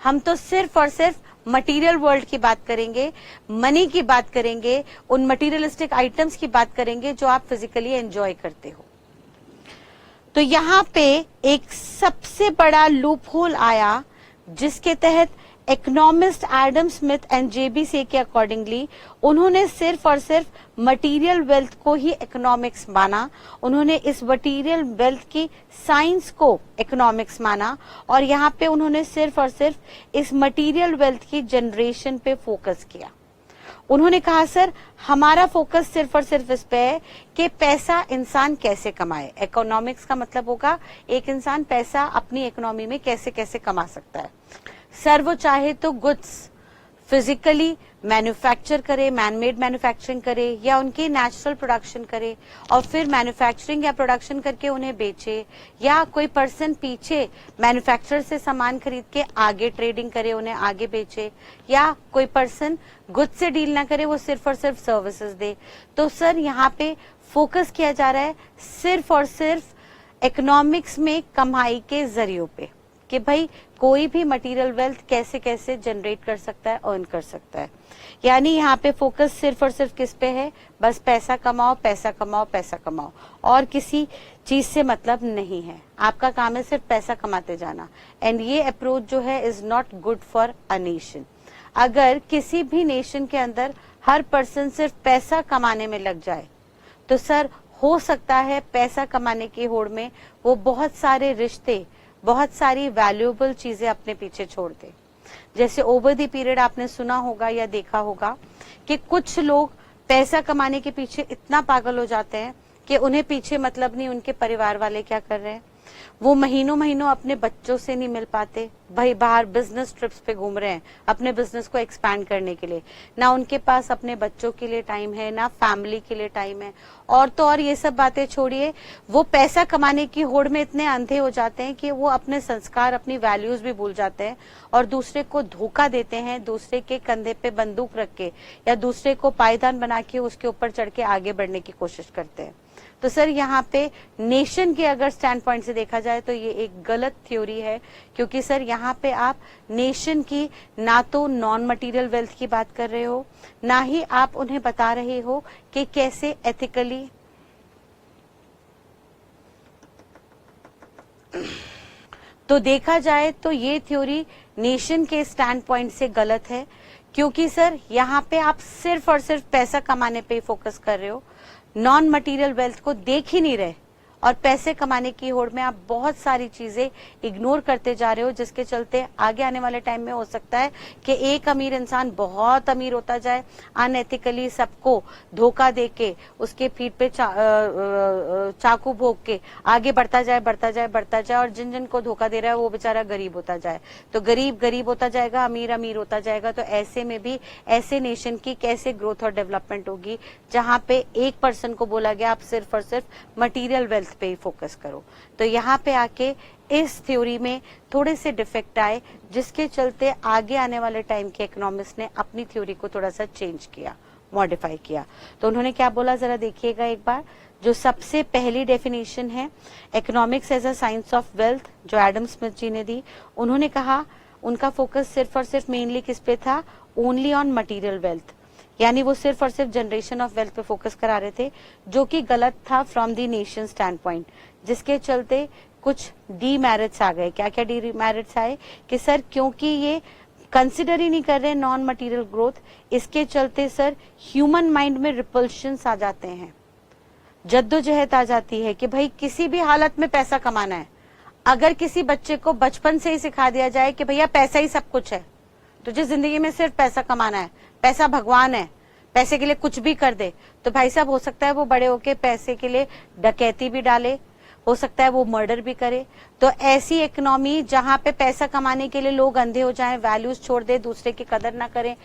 हम तो सिर्फ और सिर्फ मटेरियल वर्ल्ड की बात करेंगे, मनी की बात करेंगे, उन मटेरियलिस्टिक आइटम्स की बात करेंगे जो आप फिजिकली एंजॉय करते हो। तो यहाँ पे एक सबसे बड़ा लूप होल आया जिसके तहत economist Adam Smith and J B से के अकॉर्डिंगली उन्होंने सिर्फ और सिर्फ मटेरियल वेल्थ को ही इकोनॉमिक्स माना, उन्होंने इस मटेरियल वेल्थ की साइंस को इकोनॉमिक्स माना और यहाँ पे उन्होंने सिर्फ और सिर्फ इस मटेरियल वेल्थ की जनरेशन पे फोकस किया। उन्होंने कहा सर हमारा फोकस सिर्फ और सिर्फ इस पे है कि पैसा इंसान कैसे कमाए। इकोनॉमिक्स का मतलब होगा एक इंसान पैसा अपनी इकोनॉमी में कैसे कैसे कमा सकता है। सर वो चाहे तो गुड्स फिजिकली मैन्युफैक्चर करे, मैनमेड मैन्युफैक्चरिंग करे या उनकी नेचुरल प्रोडक्शन करे और फिर मैन्युफैक्चरिंग या प्रोडक्शन करके उन्हें बेचे, या कोई पर्सन पीछे मैन्युफैक्चरर से सामान खरीद के आगे ट्रेडिंग करे, उन्हें आगे बेचे, या कोई पर्सन गुड्स से डील ना करे, वो सिर्फ और सिर्फ सर्विसेज दे। तो सर यहाँ पे फोकस किया जा रहा है सिर्फ और सिर्फ इकोनॉमिक्स में कमाई के जरियों पे कि भाई कोई भी मटेरियल वेल्थ कैसे कैसे जनरेट कर सकता है, अर्न कर सकता है। यानी यहाँ पे फोकस सिर्फ और सिर्फ किस पे है? बस पैसा कमाओ, पैसा कमाओ, पैसा कमाओ, और किसी चीज से मतलब नहीं है। आपका काम है सिर्फ पैसा कमाते जाना। एंड ये अप्रोच जो है is not good for a nation. अगर किसी भी नेशन के अंदर हर पर्सन सिर्फ पैसा कमाने में लग जाए तो सर हो सकता है पैसा कमाने की होड़ में वो बहुत सारे रिश्ते, बहुत सारी वैल्यूएबल चीजें अपने पीछे छोड़ दे। जैसे ओवर द पीरियड आपने सुना होगा या देखा होगा कि कुछ लोग पैसा कमाने के पीछे इतना पागल हो जाते हैं कि उन्हें पीछे मतलब नहीं उनके परिवार वाले क्या कर रहे हैं। वो महीनों महीनों अपने बच्चों से नहीं मिल पाते, भाई बाहर बिजनेस ट्रिप्स पे घूम रहे हैं अपने बिजनेस को एक्सपैंड करने के लिए, ना उनके पास अपने बच्चों के लिए टाइम है, ना फैमिली के लिए टाइम है। और तो और ये सब बातें छोड़िए, वो पैसा कमाने की होड़ में इतने अंधे हो जाते हैं कि वो अपने संस्कार, अपनी वैल्यूज भी भूल जाते हैं और दूसरे को धोखा देते हैं, दूसरे के कंधे पे बंदूक रख के या दूसरे को पायदान बना के उसके ऊपर चढ़ के आगे बढ़ने की कोशिश करते हैं। तो सर यहाँ पे नेशन के अगर स्टैंड पॉइंट से देखा जाए तो ये एक गलत थ्योरी है, क्योंकि सर यहाँ पे आप नेशन की ना तो नॉन मटेरियल वेल्थ की बात कर रहे हो, ना ही आप उन्हें बता रहे हो कि कैसे एथिकली तो देखा जाए तो ये थ्योरी नेशन के स्टैंड पॉइंट से गलत है, क्योंकि सर यहाँ पे आप सिर्फ और सिर्फ पैसा कमाने पे फोकस कर रहे हो, नॉन मटेरियल वेल्थ को देख ही नहीं रहे, और पैसे कमाने की होड़ में आप बहुत सारी चीजें इग्नोर करते जा रहे हो, जिसके चलते आगे आने वाले टाइम में हो सकता है कि एक अमीर इंसान बहुत अमीर होता जाए, अनएथिकली सबको धोखा दे के उसके पीठ पे चाकू भोग के आगे बढ़ता जाए बढ़ता जाए बढ़ता जाए, और जिन जिन को धोखा दे रहा है वो बेचारा गरीब होता जाए। तो गरीब गरीब होता जाएगा, अमीर अमीर होता जाएगा। तो ऐसे में भी ऐसे नेशन की कैसे ग्रोथ और डेवलपमेंट होगी जहाँ पे एक पर्सन को बोला गया आप सिर्फ और सिर्फ मटीरियल वेल्थ पे ही फोकस करो। तो यहाँ पे आके इस थ्योरी में थोड़े से डिफेक्ट आए, जिसके चलते आगे आने वाले टाइम के इकोनॉमिस्ट ने अपनी थ्योरी को थोड़ा सा चेंज किया, मॉडिफाई किया। तो उन्होंने क्या बोला जरा देखिएगा एक बार। जो सबसे पहली डेफिनेशन है economics as a science of wealth जो एडम स्मिथ जी ने दी, उन्होंने कहा उनका फोकस सिर्फ और सिर्फ मेनली किस पे था, ओनली ऑन मटेरियल वेल्थ, यानी वो सिर्फ और सिर्फ जनरेशन ऑफ वेल्थ पे फोकस करा रहे थे, जो कि गलत था from the nation stand point, जिसके चलते कुछ डीमेरिट्स आ गए। क्या क्या डीमेरिट्स आए कि सर क्योंकि ये कंसिडर ही नहीं कर रहे नॉन मटेरियल ग्रोथ, इसके चलते सर ह्यूमन माइंड में रिपल्शंस आ जाते हैं, जद्दोजहद आ जाती है कि भाई किसी भी हालत में पैसा कमाना है। अगर किसी बच्चे को बचपन से ही सिखा दिया जाए कि भैया पैसा ही सब कुछ है, तुझे जिंदगी में सिर्फ पैसा कमाना है, पैसा भगवान है, पैसे के लिए कुछ भी कर दे, तो भाई साहब हो सकता है वो बड़े होके पैसे के लिए डकैती भी डाले, हो सकता है वो मर्डर भी करे। तो ऐसी इकोनॉमी जहां पे पैसा कमाने के लिए लोग अंधे हो जाएं, वैल्यूज छोड़ दे, दूसरे की कदर ना करें,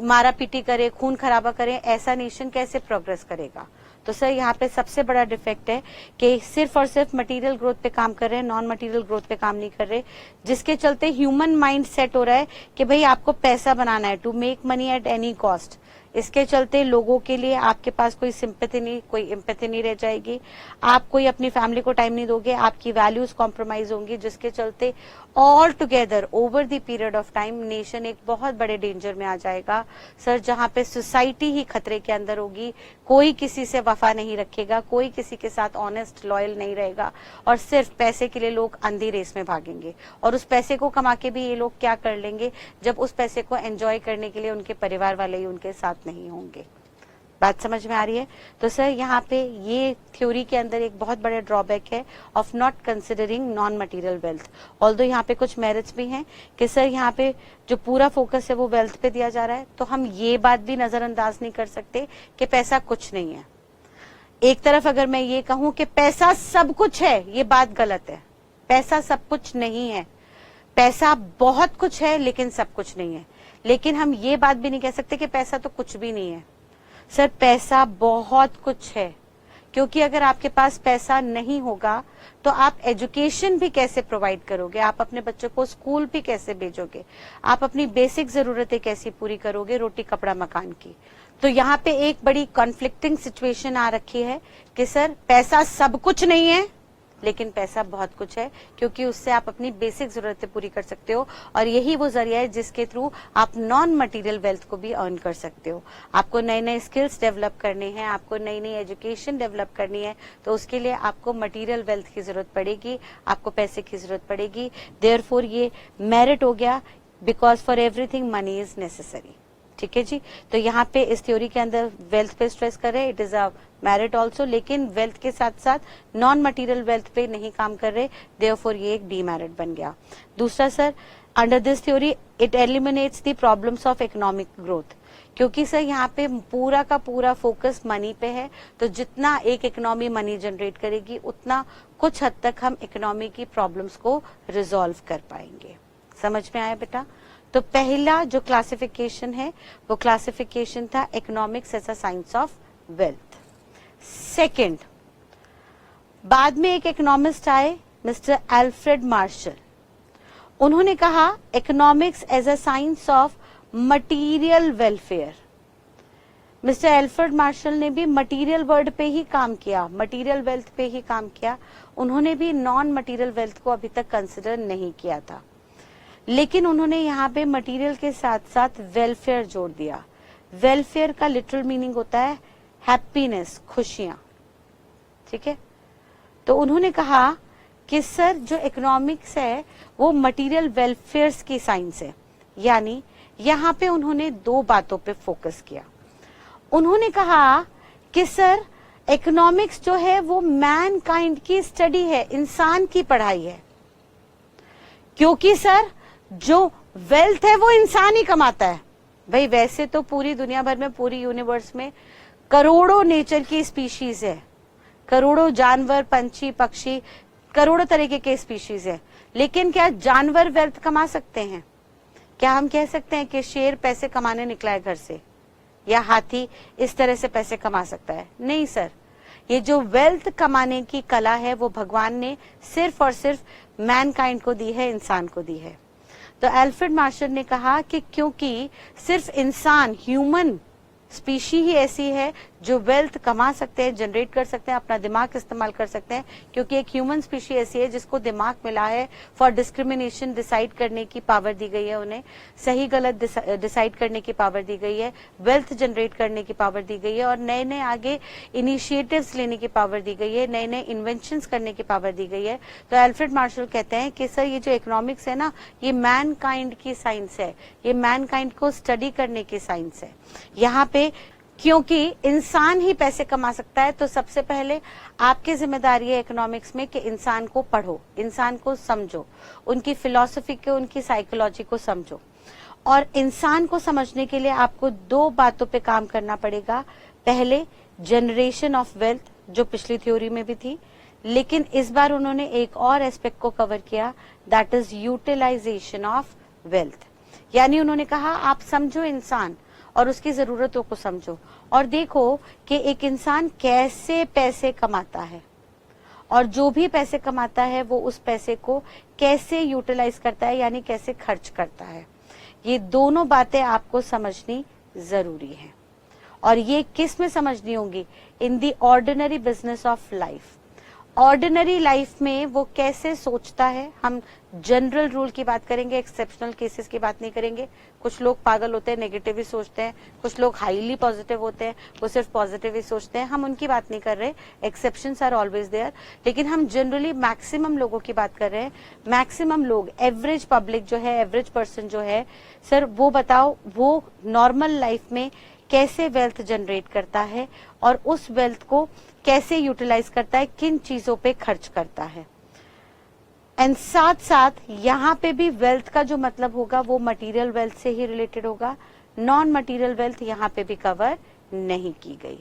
मारा पीटी करे, खून खराबा करें, ऐसा नेशन कैसे प्रोग्रेस करेगा। तो सर यहाँ पे सबसे बड़ा डिफेक्ट है कि सिर्फ और सिर्फ मटेरियल ग्रोथ पे काम कर रहे हैं, नॉन मटेरियल ग्रोथ पे काम नहीं कर रहे, जिसके चलते ह्यूमन माइंड सेट हो रहा है कि भाई आपको पैसा बनाना है, to make money at any cost. इसके चलते लोगों के लिए आपके पास कोई सिंपैथी नहीं, कोई एम्पैथी नहीं रह जाएगी, आप कोई अपनी फैमिली को टाइम नहीं दोगे, आपकी वैल्यूज कॉम्प्रोमाइज होंगी, जिसके चलते all together over the period of time nation एक बहुत बड़े डेंजर में आ जाएगा सर, जहां पे सोसाइटी ही खतरे के अंदर होगी, कोई किसी से वफा नहीं रखेगा, कोई किसी के साथ ऑनेस्ट लॉयल नहीं रहेगा, और सिर्फ पैसे के लिए लोग अंधी रेस में भागेंगे। और उस पैसे को कमा के भी ये लोग क्या कर लेंगे, जब उस पैसे को एंजॉय करने के लिए उनके परिवार वाले ही उनके साथ नहीं होंगे। बात समझ में आ रही है। तो सर यहाँ पे ये थ्योरी के अंदर एक बहुत बड़ा ड्रॉबैक है of not considering non material wealth. Although यहाँ पे कुछ मेरिट्स भी हैं कि सर यहाँ पे जो पूरा फोकस है वो वेल्थ पे दिया जा रहा है, तो हम ये बात भी नजरअंदाज नहीं कर सकते कि पैसा कुछ नहीं है। एक तरफ अगर मैं ये कहूं कि पैसा सब कुछ है, ये बात गलत है। पैसा सब कुछ नहीं है, पैसा बहुत कुछ है लेकिन सब कुछ नहीं है। लेकिन हम ये बात भी नहीं कह सकते कि पैसा तो कुछ भी नहीं है। सर पैसा बहुत कुछ है, क्योंकि अगर आपके पास पैसा नहीं होगा तो आप एजुकेशन भी कैसे प्रोवाइड करोगे, आप अपने बच्चों को स्कूल भी कैसे भेजोगे, आप अपनी बेसिक जरूरतें कैसे पूरी करोगे, रोटी कपड़ा मकान की। तो यहाँ पे एक बड़ी कॉन्फ्लिक्टिंग सिचुएशन आ रखी है कि सर पैसा सब कुछ नहीं है लेकिन पैसा बहुत कुछ है, क्योंकि उससे आप अपनी बेसिक जरूरतें पूरी कर सकते हो, और यही वो जरिया है जिसके थ्रू आप नॉन मटेरियल वेल्थ को भी अर्न कर सकते हो। आपको नए नए स्किल्स डेवलप करने हैं, आपको नई नई एजुकेशन डेवलप करनी है, तो उसके लिए आपको मटेरियल वेल्थ की जरूरत पड़ेगी, आपको पैसे की जरूरत पड़ेगी। देयरफॉर ये मेरिट हो गया, because for everything money is necessary. ठीक है जी। तो यहाँ पे इस थ्योरी के अंदर वेल्थ पे स्ट्रेस कर रहे हैं, it is a merit also, लेकिन वेल्थ के साथ साथ नॉन मटेरियल वेल्थ पे नहीं काम कर रहे, देयरफॉर ये एक डीमेरिट बन गया। दूसरा sir, under this theory it eliminates the problems of economic growth, क्योंकि सर यहाँ पे पूरा का पूरा फोकस मनी पे है, तो जितना एक इकोनॉमी मनी जनरेट करेगी उतना कुछ हद तक हम इकोनॉमी की प्रॉब्लम्स को रिजॉल्व कर पाएंगे। समझ में आया बेटा। तो पहला जो क्लासिफिकेशन है वो क्लासिफिकेशन था economics as a science of wealth. Second, बाद में एक इकोनॉमिस्ट आए मिस्टर अल्फ्रेड मार्शल, उन्होंने कहा economics as a science of material welfare. Mister Alfred Marshall ने भी मटीरियल वर्ड पे ही काम किया, मटीरियल वेल्थ पे ही काम किया, उन्होंने भी नॉन मटीरियल वेल्थ को अभी तक कंसिडर नहीं किया था, लेकिन उन्होंने यहाँ पे मटेरियल के साथ साथ वेलफेयर जोड़ दिया। वेलफेयर का लिटरल मीनिंग होता है हैप्पीनेस, खुशियां। ठीक है। तो उन्होंने कहा कि सर जो इकोनॉमिक्स है वो मटेरियल वेलफेयर की साइंस है, यानी यहाँ पे उन्होंने दो बातों पे फोकस किया। उन्होंने कहा कि सर इकोनॉमिक्स जो है वो मैन काइंड की स्टडी है, इंसान की पढ़ाई है, क्योंकि सर जो वेल्थ है वो इंसान ही कमाता है। भाई वैसे तो पूरी दुनिया भर में, पूरी यूनिवर्स में करोड़ों नेचर की स्पीशीज है, करोड़ों जानवर, पंछी, पक्षी, करोड़ों तरीके के स्पीशीज है, लेकिन क्या जानवर वेल्थ कमा सकते हैं? क्या हम कह सकते हैं कि शेर पैसे कमाने निकला है घर से, या हाथी इस तरह से पैसे कमा सकता है? नहीं सर, ये जो वेल्थ कमाने की कला है वो भगवान ने सिर्फ और सिर्फ मैनकाइंड को दी है, इंसान को दी है। तो अल्फ्रेड मार्शल ने कहा कि क्योंकि सिर्फ इंसान, ह्यूमन स्पीशी ही ऐसी है जो वेल्थ कमा सकते हैं, जनरेट कर सकते हैं, अपना दिमाग इस्तेमाल कर सकते हैं, क्योंकि एक ह्यूमन स्पीशी ऐसी है जिसको दिमाग मिला है फॉर डिस्क्रिमिनेशन, डिसाइड करने की पावर दी गई है, उन्हें सही गलत डिसाइड करने की पावर दी गई है, वेल्थ जनरेट करने की पावर दी गई है, और नए नए आगे इनिशिएटिव्स लेने की पावर दी गई है, नए नए इन्वेंशंस करने की पावर दी गई है। तो एल्फ्रेड मार्शल कहते हैं कि सर ये जो इकोनॉमिक्स है ना, ये मैनकाइंड की साइंस है, ये मैनकाइंड को स्टडी करने की साइंस है। यहाँ पे क्योंकि इंसान ही पैसे कमा सकता है, तो सबसे पहले आपकी जिम्मेदारी है इकोनॉमिक्स में कि इंसान को पढ़ो, इंसान को समझो, उनकी फिलॉसफी को, उनकी साइकोलॉजी को समझो। और इंसान को समझने के लिए आपको दो बातों पे काम करना पड़ेगा। पहले जनरेशन ऑफ वेल्थ, जो पिछली थ्योरी में भी थी, लेकिन इस बार उन्होंने एक और एस्पेक्ट को कवर किया, that is utilization of wealth. यानी उन्होंने कहा आप समझो इंसान और उसकी जरूरतों को समझो, और देखो कि एक इंसान कैसे पैसे कमाता है, और जो भी पैसे कमाता है वो उस पैसे को कैसे यूटिलाइज करता है, यानी कैसे खर्च करता है। ये दोनों बातें आपको समझनी जरूरी है। और ये किस में समझनी होंगी? In the ordinary business of life. Ordinary life में वो कैसे सोचता है। हम जनरल रूल की बात करेंगे, एक्सेप्शनल केसेस की बात नहीं करेंगे। कुछ लोग पागल होते हैं, नेगेटिव ही सोचते हैं, कुछ लोग हाईली पॉजिटिव होते हैं, वो सिर्फ पॉजिटिव ही सोचते हैं। हम उनकी बात नहीं कर रहे, एक्सेप्शंस आर ऑलवेज देयर, लेकिन हम जनरली मैक्सिमम लोगों की बात कर रहे हैं। मैक्सिमम लोग, एवरेज पब्लिक जो है, एवरेज पर्सन जो है, सर वो बताओ वो नॉर्मल लाइफ में कैसे वेल्थ जनरेट करता है और उस वेल्थ को कैसे यूटिलाइज करता है, किन चीजों पे खर्च करता है। एंड साथ साथ यहाँ पे भी वेल्थ का जो मतलब होगा वो मटेरियल वेल्थ से ही रिलेटेड होगा, नॉन मटेरियल वेल्थ यहाँ पे भी कवर नहीं की गई।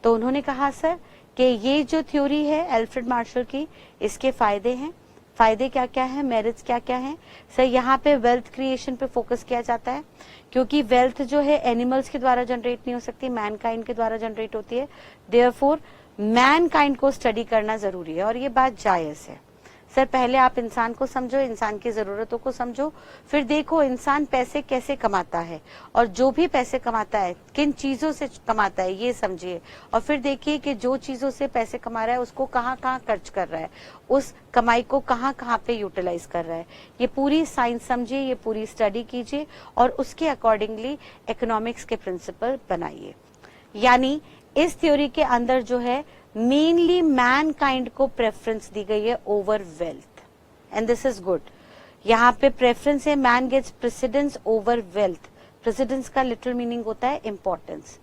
तो उन्होंने कहा सर कि ये जो थ्योरी है एल्फ्रेड मार्शल की, इसके फायदे हैं। फायदे क्या क्या है, मेरिट्स क्या क्या है? सर यहाँ पे वेल्थ क्रिएशन पे फोकस किया जाता है, क्योंकि वेल्थ जो है एनिमल्स के द्वारा जनरेट नहीं हो सकती, मैनकाइंड के द्वारा जनरेट होती है। देयरफॉर मैनकाइंड को स्टडी करना जरूरी है, और ये बात जायज है। सर पहले आप इंसान को समझो, इंसान की जरूरतों को समझो, फिर देखो इंसान पैसे कैसे कमाता है, और जो भी पैसे कमाता है किन चीजों से कमाता है ये समझिए, और फिर देखिए कि जो चीजों से पैसे कमा रहा है उसको कहाँ कहाँ खर्च कर रहा है, उस कमाई को कहाँ कहाँ पे यूटिलाइज कर रहा है। ये पूरी साइंस समझिए, ये पूरी स्टडी कीजिए, और उसके अकॉर्डिंगली इकोनॉमिक्स के प्रिंसिपल बनाइए। यानी इस थ्योरी के अंदर जो है मेनली मैनकाइंड को प्रेफरेंस दी गई है over wealth, and this is good. यहाँ पे प्रेफरेंस है, man gets precedence over wealth. Precedence का लिटरल मीनिंग होता है इंपॉर्टेंस।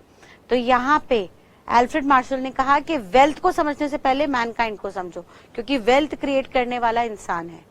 तो यहाँ पे एल्फ्रेड मार्शल ने कहा कि वेल्थ को समझने से पहले मैनकाइंड को समझो, क्योंकि वेल्थ क्रिएट करने वाला इंसान है,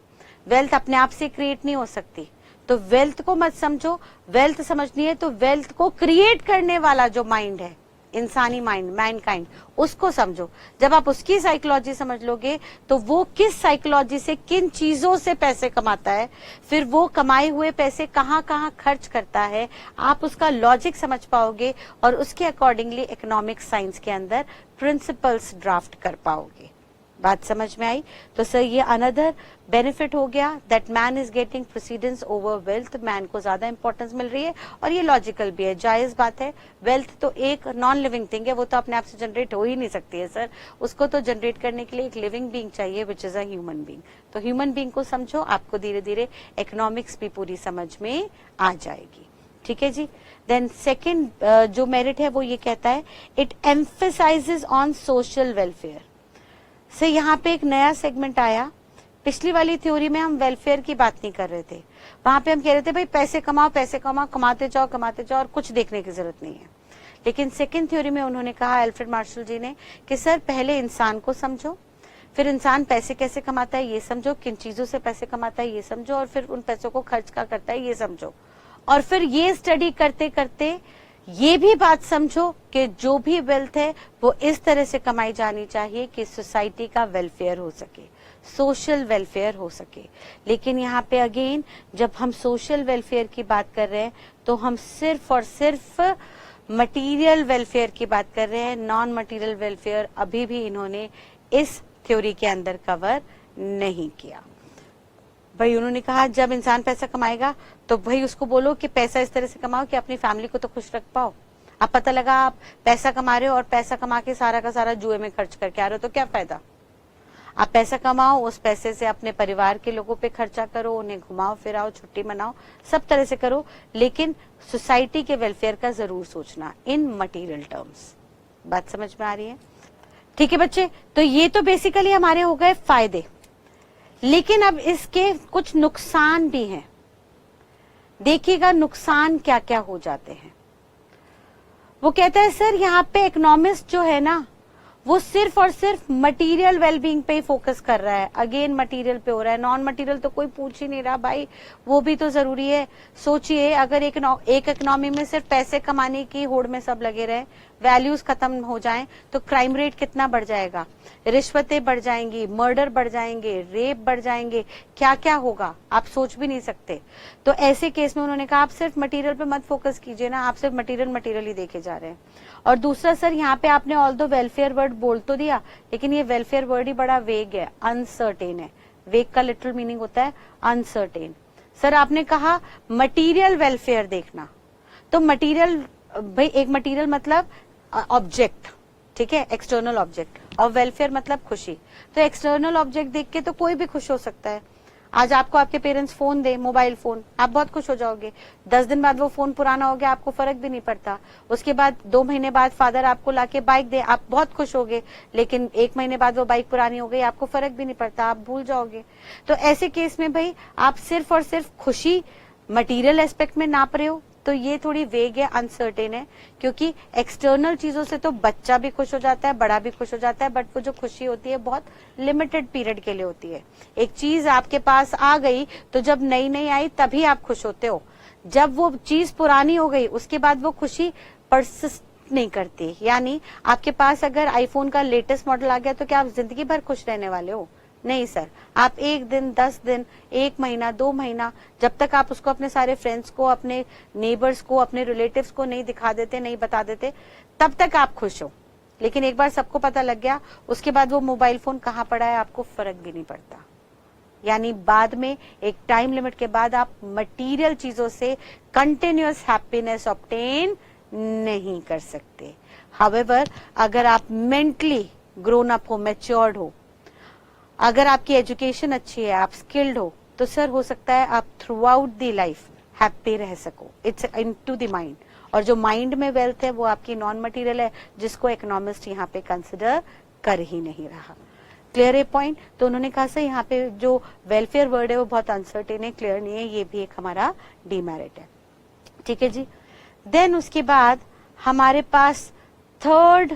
वेल्थ अपने आप से क्रिएट नहीं हो सकती। तो वेल्थ को मत समझो, वेल्थ समझनी है तो वेल्थ को क्रिएट करने वाला जो माइंड है, इंसानी माइंड, मैनकाइंड, उसको समझो। जब आप उसकी साइकोलॉजी समझ लोगे तो वो किस साइकोलॉजी से, किन चीजों से पैसे कमाता है, फिर वो कमाए हुए पैसे कहाँ कहाँ खर्च करता है, आप उसका लॉजिक समझ पाओगे, और उसके अकॉर्डिंगली इकोनॉमिक साइंस के अंदर प्रिंसिपल्स ड्राफ्ट कर पाओगे। बात समझ में आई? तो सर ये अनदर बेनिफिट हो गया that man is getting precedence over wealth. Man को ज्यादा इंपॉर्टेंस मिल रही है, और ये लॉजिकल भी है, जायज बात है। वेल्थ तो एक नॉन लिविंग थिंग है, वो तो अपने आप से जनरेट हो ही नहीं सकती है सर, उसको तो जनरेट करने के लिए एक लिविंग बीइंग चाहिए, which is a human being. तो ह्यूमन बीइंग को समझो, आपको धीरे धीरे इकोनॉमिक्स भी पूरी समझ में आ जाएगी। ठीक है जी। देन सेकेंड जो मेरिट है वो ये कहता है it emphasises on social welfare. से यहाँ पे एक नया सेगमेंट आया। पिछली वाली थ्योरी में हम वेलफेयर की बात नहीं कर रहे थे, वहां पे हम कह रहे थे भाई पैसे कमाओ, पैसे कमाओ, कमाते जाओ और कुछ देखने की जरूरत नहीं है। लेकिन सेकेंड थ्योरी में उन्होंने कहा, एल्फ्रेड मार्शल जी ने, कि सर पहले इंसान को समझो, फिर इंसान पैसे कैसे कमाता है ये समझो, किन चीजों से पैसे कमाता है ये समझो, और फिर उन पैसों को खर्च क्या करता है ये समझो, और फिर ये स्टडी करते करते ये भी बात समझो कि जो भी वेल्थ है वो इस तरह से कमाई जानी चाहिए कि सोसाइटी का वेलफेयर हो सके, सोशल वेलफेयर हो सके। लेकिन यहाँ पे अगेन जब हम सोशल वेलफेयर की बात कर रहे हैं तो हम सिर्फ और सिर्फ मटेरियल वेलफेयर की बात कर रहे हैं, नॉन मटेरियल वेलफेयर अभी भी इन्होंने इस थ्योरी के अंदर कवर नहीं किया। भाई उन्होंने कहा जब इंसान पैसा कमाएगा तो भाई उसको बोलो कि पैसा इस तरह से कमाओ कि अपनी फैमिली को तो खुश रख पाओ, अब पता लगा आप पैसा कमा रहे हो और पैसा कमा के सारा का सारा जुए में खर्च करके आ रहे हो, तो क्या फायदा। आप पैसा कमाओ, उस पैसे से अपने परिवार के लोगों पे खर्चा करो, उन्हें घुमाओ फिराओ, छुट्टी मनाओ, सब तरह से करो, लेकिन सोसाइटी के वेलफेयर का जरूर सोचना इन मटेरियल टर्म्स। बात समझ में आ रही है? ठीक है बच्चे, तो ये तो बेसिकली हमारे हो गए फायदे, लेकिन अब इसके कुछ नुकसान भी हैं। देखिएगा नुकसान क्या क्या हो जाते हैं। वो कहता है सर यहाँ पे इकोनॉमिस्ट जो है ना, वो सिर्फ और सिर्फ मटेरियल वेलबींग पे ही फोकस कर रहा है। अगेन मटेरियल पे हो रहा है, नॉन मटेरियल तो कोई पूछ ही नहीं रहा भाई, वो भी तो जरूरी है। सोचिए अगर एक इकोनॉमी में सिर्फ पैसे कमाने की होड़ में सब लगे रहे, वैल्यूज खत्म हो जाएं, तो क्राइम रेट कितना बढ़ जाएगा, रिश्वतें बढ़ जाएंगी, मर्डर बढ़ जाएंगे, रेप बढ़ जाएंगे, क्या क्या होगा आप सोच भी नहीं सकते। तो ऐसे केस में उन्होंने कहा आप सिर्फ मटेरियल पे मत फोकस कीजिए ना, आप सिर्फ मटेरियल ही देखे जा रहे हैं। और दूसरा सर यहाँ पे आपने ऑल दो वेलफेयर वर्ड बोल तो दिया, लेकिन ये वेलफेयर वर्ड ही बड़ा वेग है, अनसर्टेन है। वेग का लिटरल मीनिंग होता है अनसर्टेन। सर आपने कहा मटेरियल वेलफेयर देखना, तो मटेरियल भाई एक मटेरियल मतलब ऑब्जेक्ट, ठीक है, एक्सटर्नल ऑब्जेक्ट, और वेलफेयर मतलब खुशी। तो एक्सटर्नल ऑब्जेक्ट देख के तो कोई भी खुश हो सकता है। आज आपको आपके पेरेंट्स फोन दे, मोबाइल फोन, आप बहुत खुश हो जाओगे। 10 दिन बाद वो फोन पुराना हो गया, आपको फर्क भी नहीं पड़ता। उसके बाद 2 महीने बाद फादर आपको लाके बाइक दे, आप बहुत खुश होगे, लेकिन 1 महीने बाद वो बाइक पुरानी हो गई, आपको फर्क भी नहीं पड़ता, आप भूल जाओगे। तो ऐसे केस में भाई आप सिर्फ और सिर्फ खुशी मटीरियल एस्पेक्ट में नाप रहे हो, तो ये थोड़ी वेग है, अनसर्टेन है, क्योंकि एक्सटर्नल चीजों से तो बच्चा भी खुश हो जाता है, बड़ा भी खुश हो जाता है, बट वो जो खुशी होती है बहुत लिमिटेड पीरियड के लिए होती है। एक चीज आपके पास आ गई तो जब नई नई आई तभी आप खुश होते हो, जब वो चीज पुरानी हो गई उसके बाद वो खुशी परसिस्ट नहीं करती। यानी आपके पास अगर आईफोन का लेटेस्ट मॉडल आ गया तो क्या आप जिंदगी भर खुश रहने वाले हो? नहीं सर, आप 1 दिन, 10 दिन, 1 महीना, 2 महीना, जब तक आप उसको अपने सारे फ्रेंड्स को, अपने नेबर्स को, अपने रिलेटिव्स को नहीं दिखा देते, नहीं बता देते, तब तक आप खुश हो। लेकिन एक बार सबको पता लग गया, उसके बाद वो मोबाइल फोन कहाँ पड़ा है आपको फर्क भी नहीं पड़ता। यानी बाद में एक टाइम लिमिट के बाद आप मटेरियल चीजों से कंटिन्यूअस हैप्पीनेस ऑब्टेन नहीं कर सकते। हाउएवर अगर आप मेंटली ग्रोन अप हो, मैच्योर्ड हो, अगर आपकी एजुकेशन अच्छी है, आप स्किल्ड हो, तो सर हो सकता है आप through out the life happy रह सको। इट्स इनटू द माइंड, और जो माइंड में वेल्थ है वो आपकी नॉन मटेरियल है, जिसको इकोनॉमिस्ट यहाँ पे कंसिडर कर ही नहीं रहा। क्लियर है पॉइंट? तो उन्होंने कहा सर यहाँ पे जो वेलफेयर वर्ड है वो बहुत अनसर्टेन है, क्लियर नहीं है, ये भी एक हमारा डीमेरिट है। ठीक है जी। देन उसके बाद हमारे पास third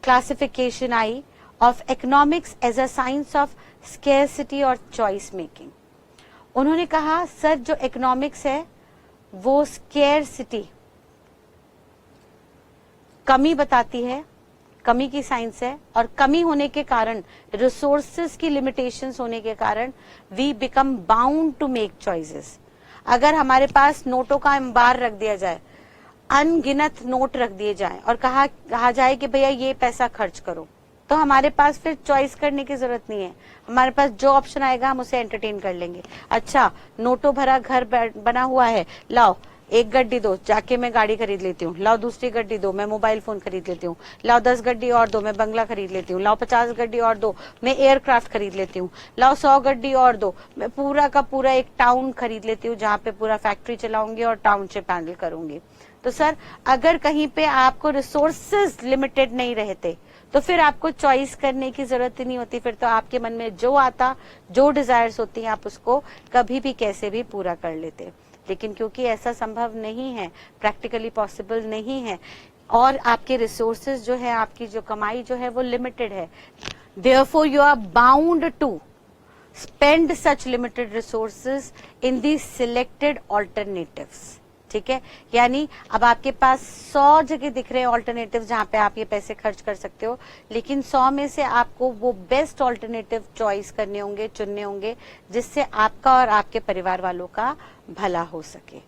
classification I of economics as a science of scarcity और चॉइस मेकिंग। उन्होंने कहा सर जो इकोनॉमिक्स है वो स्केर्सिटी, कमी बताती है, कमी की साइंस है, और कमी होने के कारण, रिसोर्सेज की लिमिटेशंस होने के कारण we become bound to make choices. अगर हमारे पास नोटों का अंबार रख दिया जाए, अनगिनत नोट रख दिए जाएं और कहा जाए कि भैया ये पैसा खर्च करो, तो हमारे पास फिर चॉइस करने की जरूरत नहीं है। हमारे पास जो ऑप्शन आएगा हम उसे एंटरटेन कर लेंगे। अच्छा, नोटों भरा घर बना हुआ है, लाओ 1 गड्डी दो, जाके मैं गाड़ी खरीद लेती हूँ, लाओ दूसरी गड्डी दो, मैं मोबाइल फोन खरीद लेती हूँ, लाओ 10 गड्डी और दो, मैं बंगला खरीद लेती हूँ, लाओ 50 गड्डी और दो, मैं एयरक्राफ्ट खरीद लेती हूँ, लाओ 100 गड्डी और दो, मैं पूरा का पूरा एक टाउन खरीद लेती हूँ जहाँ पे पूरा फैक्ट्री चलाऊंगी और टाउनशिप हैंडल करूंगी। तो सर अगर कहीं पे आपको रिसोर्सेज लिमिटेड नहीं रहते तो फिर आपको चॉइस करने की जरूरत ही नहीं होती, फिर तो आपके मन में जो आता, जो डिजायर्स होती हैं, आप उसको कभी भी कैसे भी पूरा कर लेते। लेकिन क्योंकि ऐसा संभव नहीं है, प्रैक्टिकली पॉसिबल नहीं है, और आपके रिसोर्सेज जो है, आपकी जो कमाई जो है वो लिमिटेड है, therefore you are bound to spend such limited resources in the selected alternatives. ठीक है, यानी अब आपके पास 100 जगह दिख रहे हैं ऑल्टरनेटिव जहां पे आप ये पैसे खर्च कर सकते हो, लेकिन 100 में से आपको वो बेस्ट ऑल्टरनेटिव चॉइस करने होंगे, चुनने होंगे, जिससे आपका और आपके परिवार वालों का भला हो सके।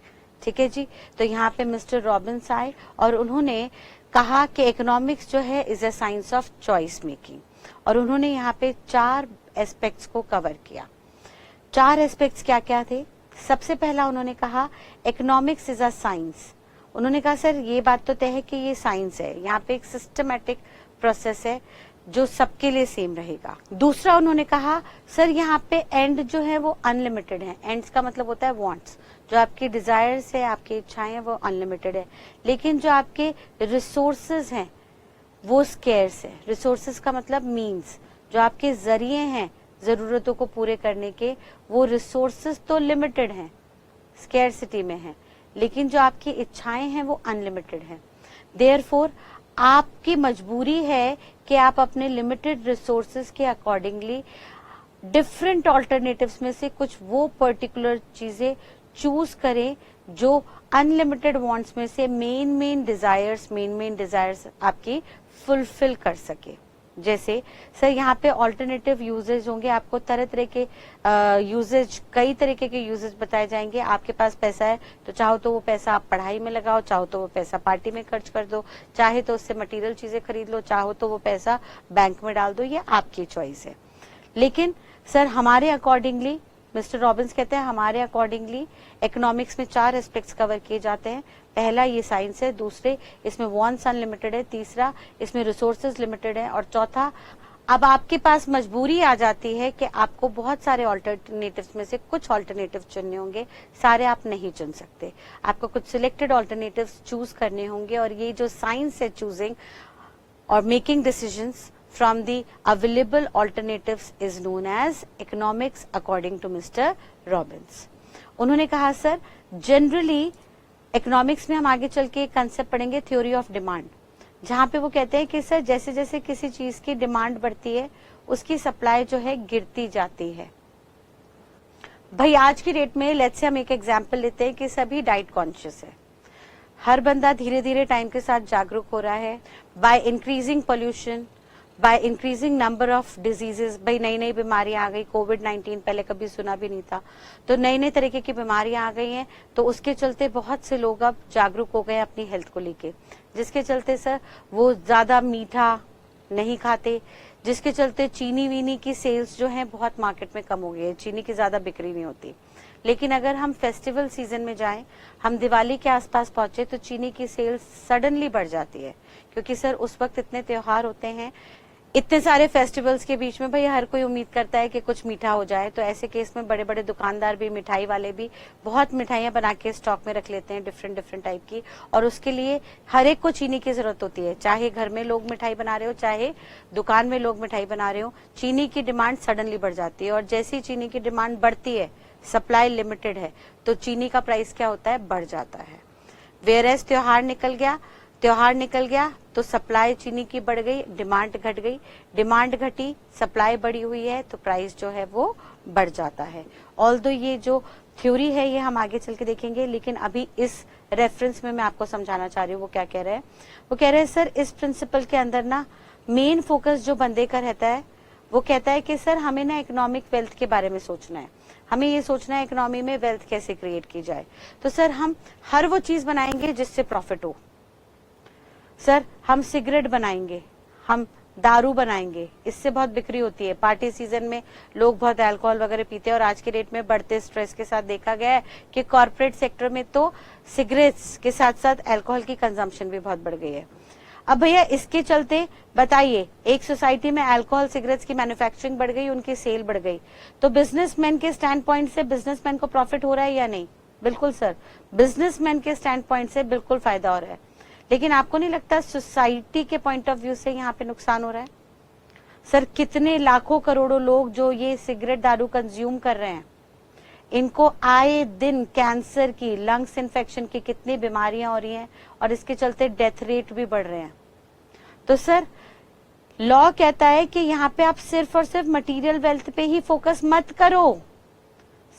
ठीक है जी। तो यहाँ पे मिस्टर रॉबिन्स आए और उन्होंने कहा कि इकोनॉमिक्स जो है is a science of choice making, और उन्होंने यहाँ पे 4 एस्पेक्ट्स को कवर किया। 4 एस्पेक्ट्स क्या क्या थे? सबसे पहला उन्होंने कहा इकोनॉमिक्स इज अ साइंस उन्होंने कहा सर ये बात तो तय है कि ये साइंस है, यहाँ पे एक सिस्टमैटिक प्रोसेस है जो सबके लिए सेम रहेगा। दूसरा उन्होंने कहा सर यहाँ पे एंड जो है वो अनलिमिटेड है। एंड्स का मतलब होता है वांट्स, जो आपकी डिजायर्स है, आपकी इच्छाएं हैं वो अनलिमिटेड है, लेकिन जो आपके रिसोर्सेज हैं वो स्केर्स है। रिसोर्सेज का मतलब मीन्स, जो आपके जरिए हैं जरूरतों को पूरे करने के, वो रिसोर्सेज तो लिमिटेड हैं, स्केर्सिटी में है, लेकिन जो आपकी इच्छाएं हैं वो अनलिमिटेड है। देयरफॉर आपकी मजबूरी है कि आप अपने लिमिटेड रिसोर्सेज के अकॉर्डिंगली डिफरेंट ऑल्टरनेटिव्स में से कुछ वो पर्टिकुलर चीजें चूज करें जो अनलिमिटेड वांट्स में से मेन डिजायर्स आपकी फुलफिल कर सके। जैसे सर यहाँ पे ऑल्टरनेटिव यूजेज होंगे, आपको तरह तरह के यूजेज, कई तरीके के यूजेज बताए जाएंगे। आपके पास पैसा है तो चाहो तो वो पैसा आप पढ़ाई में लगाओ, चाहो तो वो पैसा पार्टी में खर्च कर दो, चाहे तो उससे मटेरियल चीजें खरीद लो, चाहो तो वो पैसा बैंक में डाल दो, ये आपकी चॉइस है। लेकिन सर हमारे अकॉर्डिंगली, मिस्टर रॉबिन्स कहते हैं हमारे अकॉर्डिंगली इकोनॉमिक्स में 4 एस्पेक्ट्स कवर किए जाते हैं। पहला ये साइंस है, दूसरे इसमें वांट्स अनलिमिटेड है, तीसरा इसमें रिसोर्सेज लिमिटेड है, और चौथा अब आपके पास मजबूरी आ जाती है कि आपको बहुत सारे ऑल्टरनेटिव्स में से कुछ ऑल्टरनेटिव चुनने होंगे। सारे आप नहीं चुन सकते, आपको कुछ सिलेक्टेड ऑल्टरनेटिव्स चूज करने होंगे, और ये जो साइंस है चूजिंग और making decisions from the available alternatives is known as economics according to Mr. Robbins। उन्होंने कहा सर जनरली इकोनॉमिक्स में हम आगे चल के एक कंसेप्ट पढ़ेंगे थ्योरी ऑफ डिमांड, जहां पे वो कहते हैं कि सर जैसे जैसे किसी चीज की डिमांड बढ़ती है उसकी सप्लाई जो है गिरती जाती है। भाई आज की डेट में लेट्स से हम एक एग्जांपल लेते हैं कि सभी डाइट कॉन्शियस है, हर बंदा धीरे धीरे टाइम के साथ जागरूक हो रहा है। By increasing pollution, by increasing number of diseases, भाई नई नई बीमारियां आ गई, कोविड-19 पहले कभी सुना भी नहीं था, तो नई नई तरीके की बीमारियां आ गई हैं, तो उसके चलते बहुत से लोग अब जागरूक हो गए अपनी हेल्थ को लेके, जिसके चलते सर वो ज्यादा मीठा नहीं खाते, जिसके चलते चीनी वीनी की सेल्स जो है बहुत मार्केट में कम हो गई है, चीनी की ज्यादा बिक्री नहीं होती। लेकिन अगर हम फेस्टिवल सीजन में जाएं, हम दिवाली के आसपास पहुंचे तो चीनी की सेल्स सडनली बढ़ जाती है, क्योंकि सर उस वक्त इतने त्योहार होते हैं, इतने सारे फेस्टिवल्स के बीच में भाई हर कोई उम्मीद करता है कि कुछ मीठा हो जाए, तो ऐसे केस में बड़े बड़े दुकानदार भी, मिठाई वाले भी बहुत मिठाइयां बना के स्टॉक में रख लेते हैं डिफरेंट टाइप की, और उसके लिए हर एक को चीनी की जरूरत होती है, चाहे घर में लोग मिठाई बना रहे हो, चाहे दुकान में लोग मिठाई बना रहे हो, चीनी की डिमांड सडनली बढ़ जाती है, और जैसे ही चीनी की डिमांड बढ़ती है, सप्लाई लिमिटेड है, तो चीनी का प्राइस क्या होता है, बढ़ जाता है। वेयरएज त्योहार निकल गया तो सप्लाई चीनी की बढ़ गई, डिमांड घट गई, डिमांड घटी, सप्लाई बढ़ी हुई है, तो प्राइस जो है वो बढ़ जाता है। ऑल्दो ये जो थ्योरी है ये हम आगे चल के देखेंगे, लेकिन अभी इस रेफरेंस में मैं आपको समझाना चाह रही हूँ वो क्या कह रहे हैं। वो कह रहे हैं सर इस प्रिंसिपल के अंदर ना मेन फोकस जो बंदे का रहता है वो कहता है कि सर हमें ना इकोनॉमिक वेल्थ के बारे में सोचना है, हमें ये सोचना है इकोनॉमी में वेल्थ कैसे क्रिएट की जाए। तो सर हम हर वो चीज बनाएंगे जिससे प्रॉफिट हो, सर हम सिगरेट बनाएंगे, हम दारू बनाएंगे, इससे बहुत बिक्री होती है, पार्टी सीजन में लोग बहुत अल्कोहल वगैरह पीते हैं, और आज के डेट में बढ़ते स्ट्रेस के साथ देखा गया है कि कॉर्पोरेट सेक्टर में तो सिगरेट्स के साथ साथ अल्कोहल की कंजम्पशन भी बहुत बढ़ गई है। अब भैया इसके चलते बताइए, एक सोसाइटी में अल्कोहल सिगरेट्स की मैन्युफैक्चरिंग बढ़ गई, उनकी सेल बढ़ गई, तो बिजनेसमैन के स्टैंड पॉइंट से बिजनेसमैन को प्रॉफिट हो रहा है या नहीं? बिल्कुल सर, बिजनेसमैन के स्टैंड पॉइंट से बिल्कुल फायदा हो रहा है। लेकिन आपको नहीं लगता सोसाइटी के पॉइंट ऑफ व्यू से यहाँ पे नुकसान हो रहा है? सर कितने लाखों करोड़ों लोग जो ये सिगरेट दारू कंज्यूम कर रहे हैं, इनको आए दिन कैंसर की, लंग्स इन्फेक्शन की कितनी बीमारियां हो रही हैं, और इसके चलते डेथ रेट भी बढ़ रहे हैं। तो सर लॉ कहता है कि यहाँ पे आप सिर्फ और सिर्फ मटेरियल वेल्थ पे ही फोकस मत करो,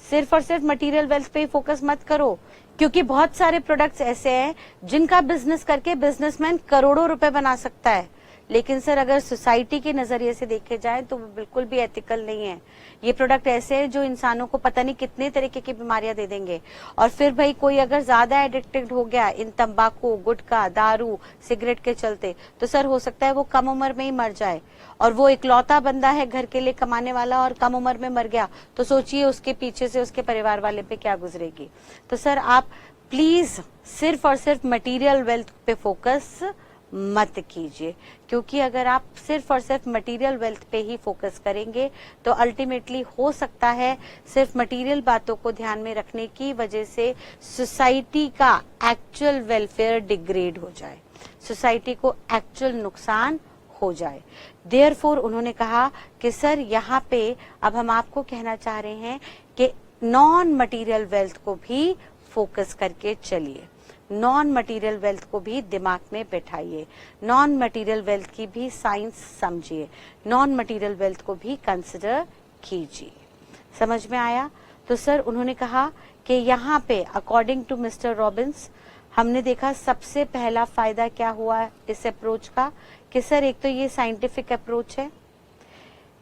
सिर्फ और सिर्फ मटेरियल वेल्थ पे ही फोकस मत करो, क्योंकि बहुत सारे प्रोडक्ट्स ऐसे हैं जिनका बिजनेस करके बिजनेसमैन करोड़ों रुपए बना सकता है। लेकिन सर अगर सोसाइटी के नजरिए से देखे जाए तो वो बिल्कुल भी एथिकल नहीं है। ये प्रोडक्ट ऐसे हैं जो इंसानों को पता नहीं कितने तरीके की बीमारियां दे देंगे, और फिर भाई कोई अगर ज्यादा एडिक्टेड हो गया इन तंबाकू, गुटखा, दारू, सिगरेट के चलते, तो सर हो सकता है वो कम उम्र में ही मर जाए, और वो इकलौता बंदा है घर के लिए कमाने वाला और कम उम्र में मर गया, तो सोचिए उसके पीछे से उसके परिवार वाले पे क्या गुजरेगी। तो सर आप प्लीज सिर्फ और सिर्फ मटेरियल वेल्थ पे फोकस मत कीजिए, क्योंकि अगर आप सिर्फ और सिर्फ मटेरियल वेल्थ पे ही फोकस करेंगे तो अल्टीमेटली हो सकता है सिर्फ मटेरियल बातों को ध्यान में रखने की वजह से सोसाइटी का एक्चुअल वेलफेयर डिग्रेड हो जाए, सोसाइटी को एक्चुअल नुकसान हो जाए। देयरफॉर उन्होंने कहा कि सर यहाँ पे अब हम आपको कहना चाह रहे हैं कि नॉन मटेरियल वेल्थ को भी फोकस करके चलिए, नॉन मटेरियल वेल्थ को भी दिमाग में बैठाइए, नॉन मटेरियल वेल्थ की भी साइंस समझिए, नॉन मटेरियल वेल्थ को भी कंसिडर कीजिए। समझ में आया? तो सर उन्होंने कहा कि यहाँ पे अकॉर्डिंग टू मिस्टर रॉबिन्स हमने देखा सबसे पहला फायदा क्या हुआ इस अप्रोच का कि सर एक तो ये साइंटिफिक अप्रोच है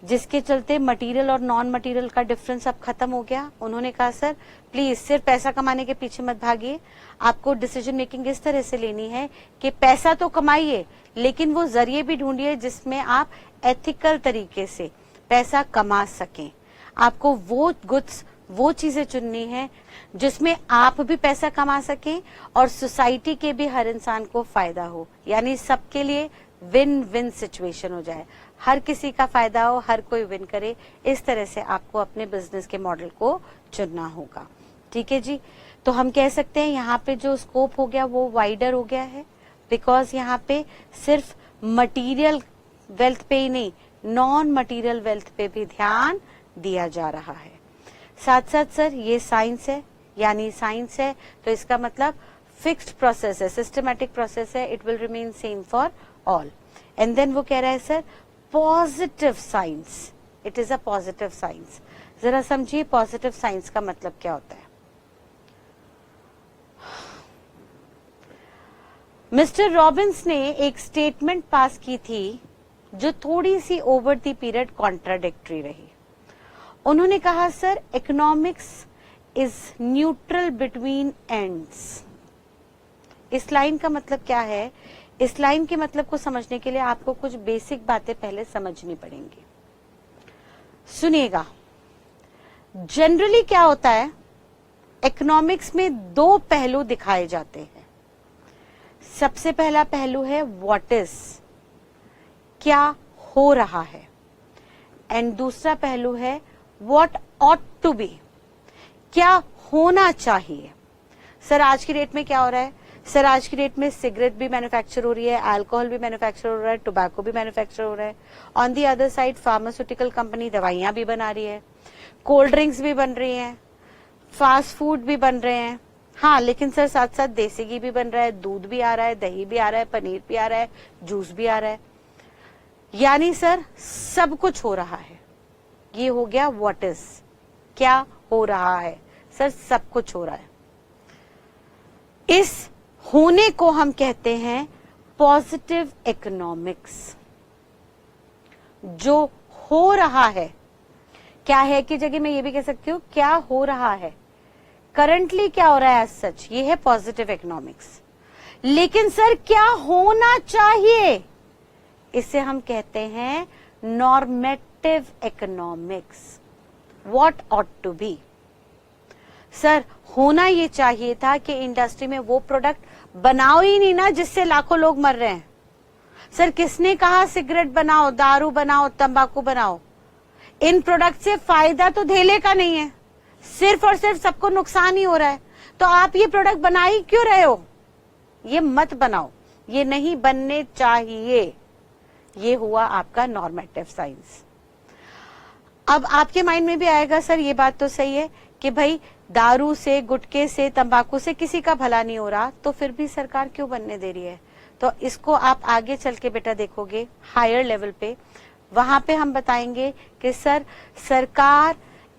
जिसके चलते मटेरियल और नॉन मटेरियल का डिफरेंस अब खत्म हो गया। उन्होंने कहा सर प्लीज सिर्फ पैसा कमाने के पीछे मत भागिए, आपको डिसीजन मेकिंग इस तरह से लेनी है कि पैसा तो कमाइए लेकिन वो जरिए भी ढूंढिए जिसमें आप एथिकल तरीके से पैसा कमा सकें। आपको वो गुड्स वो चीजें चुननी है जिसमें आप भी पैसा कमा सकें और सोसाइटी के भी हर इंसान को फायदा हो, यानी सबके लिए विन विन सिचुएशन हो जाए, हर किसी का फायदा हो, हर कोई विन करे। इस तरह से आपको अपने बिजनेस के मॉडल को चुनना होगा। ठीक है जी, तो हम कह सकते हैं यहाँ पे जो स्कोप हो गया वो वाइडर हो गया है, बिकॉज यहाँ पे सिर्फ मटेरियल वेल्थ पे ही नहीं नॉन मटेरियल वेल्थ पे भी ध्यान दिया जा रहा है। साथ साथ सर ये साइंस है, यानी साइंस है तो इसका मतलब फिक्स्ड प्रोसेस है, सिस्टमैटिक प्रोसेस है, it will remain same for all. And then वो कह रहा है sir positive science, it is a positive science. जरा समझिए पॉजिटिव साइंस का मतलब क्या होता है। मिस्टर रॉबिन्स ने एक स्टेटमेंट पास की थी जो थोड़ी सी ओवर द पीरियड कॉन्ट्राडिक्टरी रही। उन्होंने कहा sir economics is neutral between ends. इस लाइन का मतलब क्या है? इस लाइन के मतलब को समझने के लिए आपको कुछ बेसिक बातें पहले समझनी पड़ेंगी। सुनिएगा, जनरली क्या होता है, इकोनॉमिक्स में दो पहलू दिखाए जाते हैं। सबसे पहला पहलू है व्हाट इज, क्या हो रहा है, एंड दूसरा पहलू है व्हाट ऑट टू बी, क्या होना चाहिए। सर आज की डेट में क्या हो रहा है? सर आज की डेट में सिगरेट भी मैन्युफैक्चर हो रही है, अल्कोहल भी मैन्युफैक्चर हो रहा है, टोबैको भी मैन्युफैक्चर हो रहा है। On the other side pharmaceutical company दवाइयां भी बना रही है, कोल्ड ड्रिंक्स भी बन रही हैं, फास्ट फूड भी बन रहे हैं। हाँ, लेकिन सर साथ साथ देसी घी भी बन रहा है, दूध भी आ रहा है, दही भी आ रहा है, पनीर भी आ रहा है, जूस भी आ रहा है, यानी सर सब कुछ हो रहा है। ये हो गया व्हाट इज, क्या हो रहा है। सर सब कुछ हो रहा है। इस होने को हम कहते हैं पॉजिटिव इकोनॉमिक्स। जो हो रहा है, क्या है की जगह मैं ये भी कह सकती हूँ क्या हो रहा है, करंटली क्या हो रहा है एज सच, ये है पॉजिटिव इकोनॉमिक्स। लेकिन सर क्या होना चाहिए, इसे हम कहते हैं normative economics. What ought to be. Sir होना ये चाहिए था कि इंडस्ट्री में वो प्रोडक्ट बनाओ ही नहीं ना जिससे लाखों लोग मर रहे हैं। सर किसने कहा सिगरेट बनाओ, दारू बनाओ, तंबाकू बनाओ? इन प्रोडक्ट से फायदा तो धेले का नहीं है, सिर्फ और सिर्फ सबको नुकसान ही हो रहा है। तो आप ये प्रोडक्ट बना ही क्यों रहे हो? ये मत बनाओ, ये नहीं बनने चाहिए। ये हुआ आपका नॉर्मेटिव साइंस। अब आपके माइंड में भी आएगा सर ये बात तो सही है कि भाई दारू से, गुटखे से, तंबाकू से किसी का भला नहीं हो रहा, तो फिर भी सरकार क्यों बनने दे रही है? तो इसको आप आगे चल के बेटा देखोगे हायर लेवल पे, वहां पे हम बताएंगे कि सर सरकार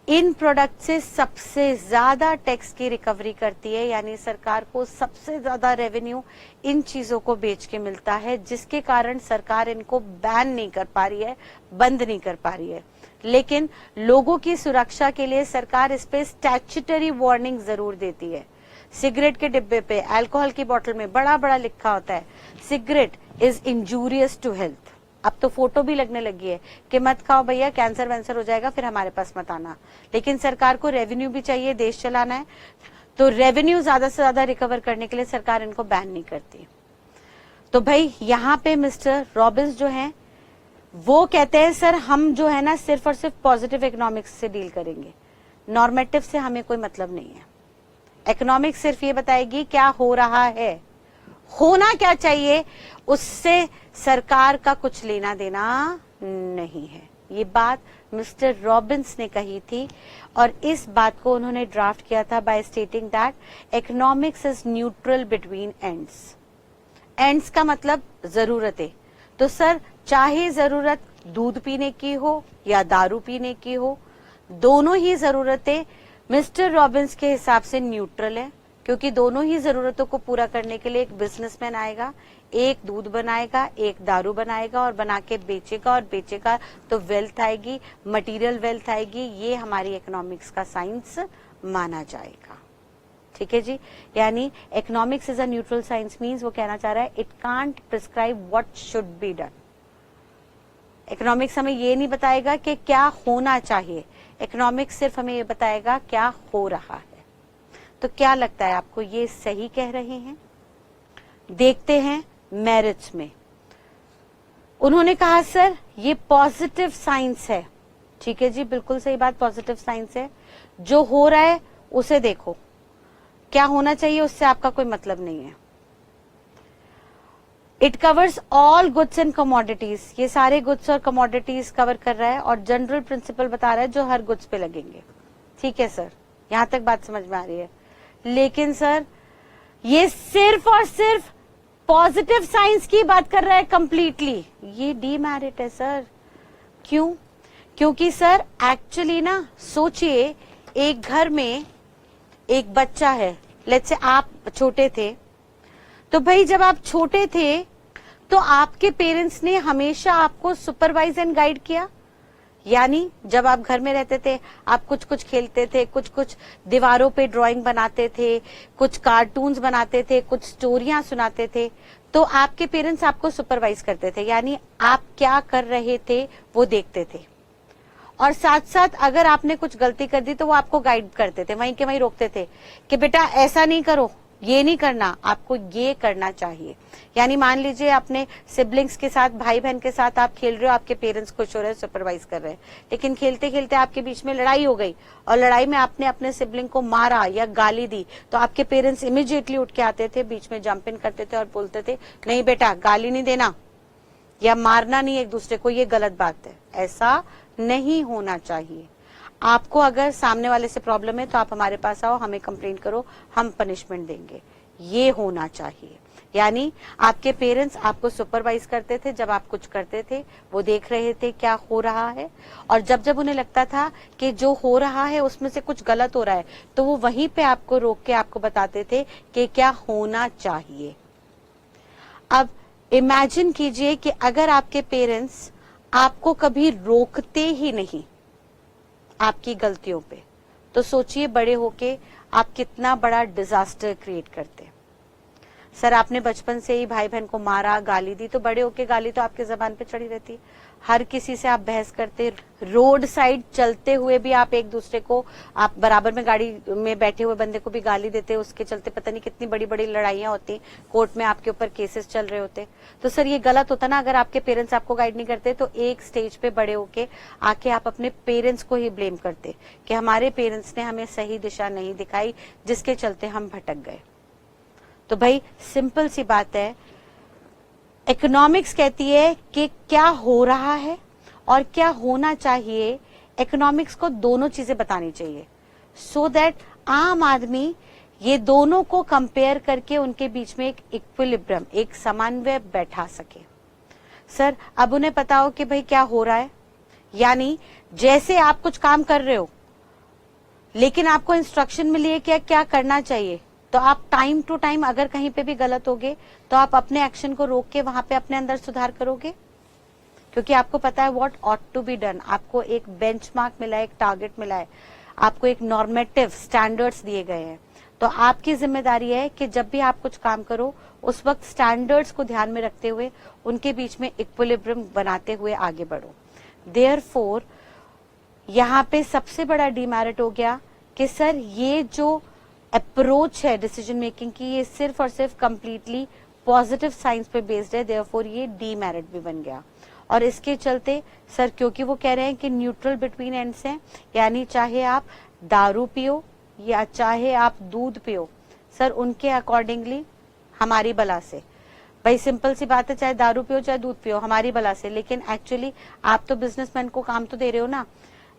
इन प्रोडक्ट से सबसे ज्यादा टैक्स की रिकवरी करती है, यानी सरकार को सबसे ज्यादा रेवेन्यू इन चीजों को बेच के मिलता है, जिसके कारण सरकार इनको बैन नहीं कर पा रही है, बंद नहीं कर पा रही है। लेकिन लोगों की सुरक्षा के लिए सरकार इस पे स्टैट्यूटरी वार्निंग जरूर देती है। सिगरेट के डिब्बे पे, अल्कोहल की बोतल में बड़ा बड़ा लिखा होता है cigarette is injurious to health. अब तो फोटो भी लगने लगी है कि मत खाओ भैया, कैंसर वैंसर हो जाएगा, फिर हमारे पास मत आना। लेकिन सरकार को रेवेन्यू भी चाहिए, देश चलाना है, तो रेवेन्यू ज्यादा से ज्यादा रिकवर करने के लिए सरकार इनको बैन नहीं करती। तो भाई यहाँ पे मिस्टर रॉबिन्स जो हैं वो कहते हैं सर हम जो है ना सिर्फ और सिर्फ पॉजिटिव इकोनॉमिक्स से डील करेंगे, नॉर्मेटिव से हमें कोई मतलब नहीं है। इकोनॉमिक्स सिर्फ ये बताएगी क्या हो रहा है, होना क्या चाहिए, उससे सरकार का कुछ लेना देना नहीं है। ये बात मिस्टर रॉबिन्स ने कही थी और इस बात को उन्होंने ड्राफ्ट किया था by stating that economics is neutral between ends. Ends का मतलब जरूरतें। तो सर चाहे जरूरत दूध पीने की हो या दारू पीने की हो, दोनों ही जरूरतें मिस्टर रॉबिन्स के हिसाब से न्यूट्रल है, क्योंकि दोनों ही जरूरतों को पूरा करने के लिए एक बिजनेसमैन आएगा, एक दूध बनाएगा, एक दारू बनाएगा और बना के बेचेगा और बेचेगा तो वेल्थ आएगी, मटेरियल वेल्थ आएगी। ये हमारी इकोनॉमिक्स का साइंस माना जाएगा। ठीक है जी, यानी economics is a neutral science means वो कहना चाह रहा है it can't prescribe what should be done. Economics हमें ये नहीं बताएगा कि क्या होना चाहिए, इकोनॉमिक्स सिर्फ हमें ये बताएगा क्या हो रहा है। तो क्या लगता है आपको, ये सही कह रहे हैं? देखते हैं मेरिट्स में। उन्होंने कहा सर ये पॉजिटिव साइंस है। ठीक है जी, बिल्कुल सही बात, पॉजिटिव साइंस है। जो हो रहा है उसे देखो, क्या होना चाहिए उससे आपका कोई मतलब नहीं है। It covers all goods and commodities, ये सारे गुड्स और कमोडिटीज कवर कर रहा है और जनरल प्रिंसिपल बता रहा है जो हर गुड्स पे लगेंगे। ठीक है सर, यहां तक बात समझ में आ रही है। लेकिन सर ये सिर्फ और सिर्फ पॉजिटिव साइंस की बात कर रहा है कंप्लीटली, ये डीमेरिट है सर। क्यों? क्योंकि सर एक्चुअली ना सोचिए, एक घर में एक बच्चा है, लेट्स से आप छोटे थे, तो भाई जब आप छोटे थे तो आपके पेरेंट्स ने हमेशा आपको सुपरवाइज एंड गाइड किया। यानी जब आप घर में रहते थे आप कुछ कुछ खेलते थे, कुछ कुछ दीवारों पे ड्राइंग बनाते थे, कुछ कार्टून्स बनाते थे, कुछ स्टोरियां सुनाते थे, तो आपके पेरेंट्स आपको सुपरवाइज करते थे, यानी आप क्या कर रहे थे वो देखते थे। और साथ साथ अगर आपने कुछ गलती कर दी तो वो आपको गाइड करते थे, वहीं के वहीं रोकते थे कि बेटा ऐसा नहीं करो, ये नहीं करना, आपको ये करना चाहिए। यानी मान लीजिए अपने सिबलिंग्स के साथ, भाई बहन के साथ आप खेल रहे हो, आपके पेरेंट्स खुश हो रहे हैं, सुपरवाइज कर रहे हैं, लेकिन खेलते खेलते आपके बीच में लड़ाई हो गई और लड़ाई में आपने अपने सिबलिंग को मारा या गाली दी, तो आपके पेरेंट्स इमीडिएटली उठ के आते थे, बीच में जंप इन करते थे और बोलते थे नहीं बेटा गाली नहीं देना या मारना नहीं एक दूसरे को, ये गलत बात है, ऐसा नहीं होना चाहिए। आपको अगर सामने वाले से प्रॉब्लम है तो आप हमारे पास आओ, हमें कंप्लेंट करो, हम पनिशमेंट देंगे, ये होना चाहिए। यानी आपके पेरेंट्स आपको सुपरवाइज करते थे, जब आप कुछ करते थे वो देख रहे थे क्या हो रहा है, और जब जब उन्हें लगता था कि जो हो रहा है उसमें से कुछ गलत हो रहा है तो वो वहीं पे आपको रोक के आपको बताते थे कि क्या होना चाहिए। अब इमेजिन कीजिए कि अगर आपके पेरेंट्स आपको कभी रोकते ही नहीं आपकी गलतियों पे, तो सोचिए बड़े होके आप कितना बड़ा डिजास्टर क्रिएट करते। सर आपने बचपन से ही भाई बहन को मारा, गाली दी, तो बड़े होके गाली तो आपके जबान पे चढ़ी रहती, हर किसी से आप बहस करते, रोड साइड चलते हुए भी आप एक दूसरे को, आप बराबर में गाड़ी में बैठे हुए बंदे को भी गाली देते, उसके चलते पता नहीं कितनी बड़ी बड़ी लड़ाइयां होती, कोर्ट में आपके ऊपर केसेस चल रहे होते। तो सर ये गलत होता ना, अगर आपके पेरेंट्स आपको गाइड नहीं करते तो एक स्टेज पे बड़े होके आके आप अपने पेरेंट्स को ही ब्लेम करते कि हमारे पेरेंट्स ने हमें सही दिशा नहीं दिखाई, जिसके चलते हम भटक गए। तो भाई सिंपल सी बात है, इकोनॉमिक्स कहती है कि क्या हो रहा है और क्या होना चाहिए, इकोनॉमिक्स को दोनों चीजें बतानी चाहिए, सो दैट आम आदमी ये दोनों को कंपेयर करके उनके बीच में एक इक्विलिब्रियम, एक समन्वय बैठा सके। सर अब उन्हें पता हो कि भाई क्या हो रहा है, यानी जैसे आप कुछ काम कर रहे हो लेकिन आपको इंस्ट्रक्शन मिली है कि क्या करना चाहिए, तो आप टाइम टू टाइम अगर कहीं पे भी गलत होगे तो आप अपने एक्शन को रोक के वहां पे अपने अंदर सुधार करोगे, क्योंकि आपको पता है what ought to be done. आपको एक बेंचमार्क मिला है, एक टारगेट मिला है, आपको एक नॉर्मेटिव स्टैंडर्ड्स दिए गए हैं। तो आपकी जिम्मेदारी है कि जब भी आप कुछ काम करो उस वक्त स्टैंडर्ड्स को ध्यान में रखते हुए उनके बीच में इक्विलिब्रियम बनाते हुए आगे बढ़ो। देयरफॉर यहाँ पे सबसे बड़ा डीमेरिट हो गया कि सर ये जो अप्रोच है डिसीजन मेकिंग की, ये सिर्फ और सिर्फ कंप्लीटली पॉजिटिव साइंस पे बेस्ड है, देयरफॉर ये डीमेरिट भी बन गया। और इसके चलते सर, क्योंकि वो कह रहे हैं कि न्यूट्रल बिटवीन एंड्स हैं, यानी चाहे आप दारू पियो या चाहे आप दूध पियो, सर उनके अकॉर्डिंगली हमारी बला से, भाई सिंपल सी बात है, चाहे दारू पियो चाहे दूध पियो हमारी बला से। लेकिन एक्चुअली आप तो बिजनेसमैन को काम तो दे रहे हो ना,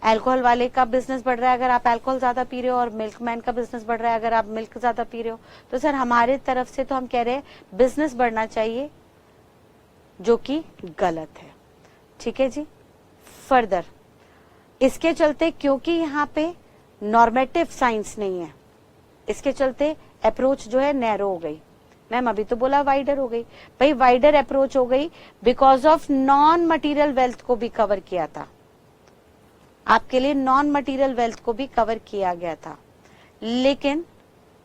अल्कोहल वाले का बिजनेस बढ़ रहा है अगर आप अल्कोहल ज्यादा पी रहे हो, और मिल्कमैन का बिजनेस बढ़ रहा है अगर आप मिल्क ज्यादा पी रहे हो। तो सर हमारे तरफ से तो हम कह रहे हैं बिजनेस बढ़ना चाहिए, जो कि गलत है। ठीक है जी। फर्दर इसके चलते, क्योंकि यहाँ पे नॉर्मेटिव साइंस नहीं है, इसके चलते अप्रोच जो है नैरो हो गई। मैम अभी तो बोला वाइडर हो गई, भाई वाइडर अप्रोच हो गई because of non material wealth को भी कवर किया था, आपके लिए नॉन मटेरियल वेल्थ को भी कवर किया गया था। लेकिन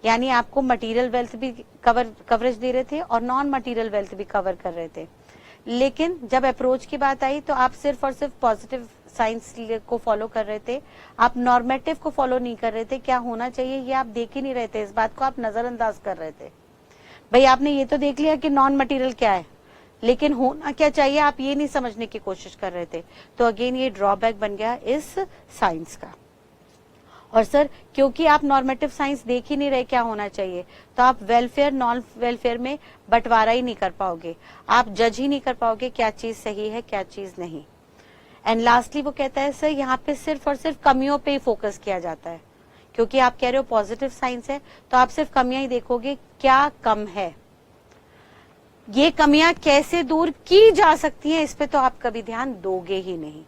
यानी आपको मटेरियल वेल्थ भी कवरेज दे रहे थे और नॉन मटेरियल वेल्थ भी कवर कर रहे थे। लेकिन जब अप्रोच की बात आई तो आप सिर्फ और सिर्फ पॉजिटिव साइंस को फॉलो कर रहे थे, आप नॉर्मेटिव को फॉलो नहीं कर रहे थे। क्या होना चाहिए ये आप देख ही नहीं रहे थे, इस बात को आप नजरअंदाज कर रहे थे। भाई आपने ये तो देख लिया कि नॉन मटेरियल क्या है, लेकिन होना क्या चाहिए आप ये नहीं समझने की कोशिश कर रहे थे। तो अगेन ये ड्रॉबैक बन गया इस साइंस का। और सर क्योंकि आप नॉर्मेटिव साइंस देख ही नहीं रहे क्या होना चाहिए, तो आप वेलफेयर नॉन वेलफेयर में बंटवारा ही नहीं कर पाओगे, आप जज ही नहीं कर पाओगे क्या चीज सही है क्या चीज नहीं। एंड लास्टली वो कहता है सर यहाँ पे सिर्फ और सिर्फ कमियों पे ही फोकस किया जाता है, क्योंकि आप कह रहे हो पॉजिटिव साइंस है तो आप सिर्फ कमियां ही देखोगे, क्या कम है, ये कमियां कैसे दूर की जा सकती हैं, इस पे तो आप कभी ध्यान दोगे ही नहीं,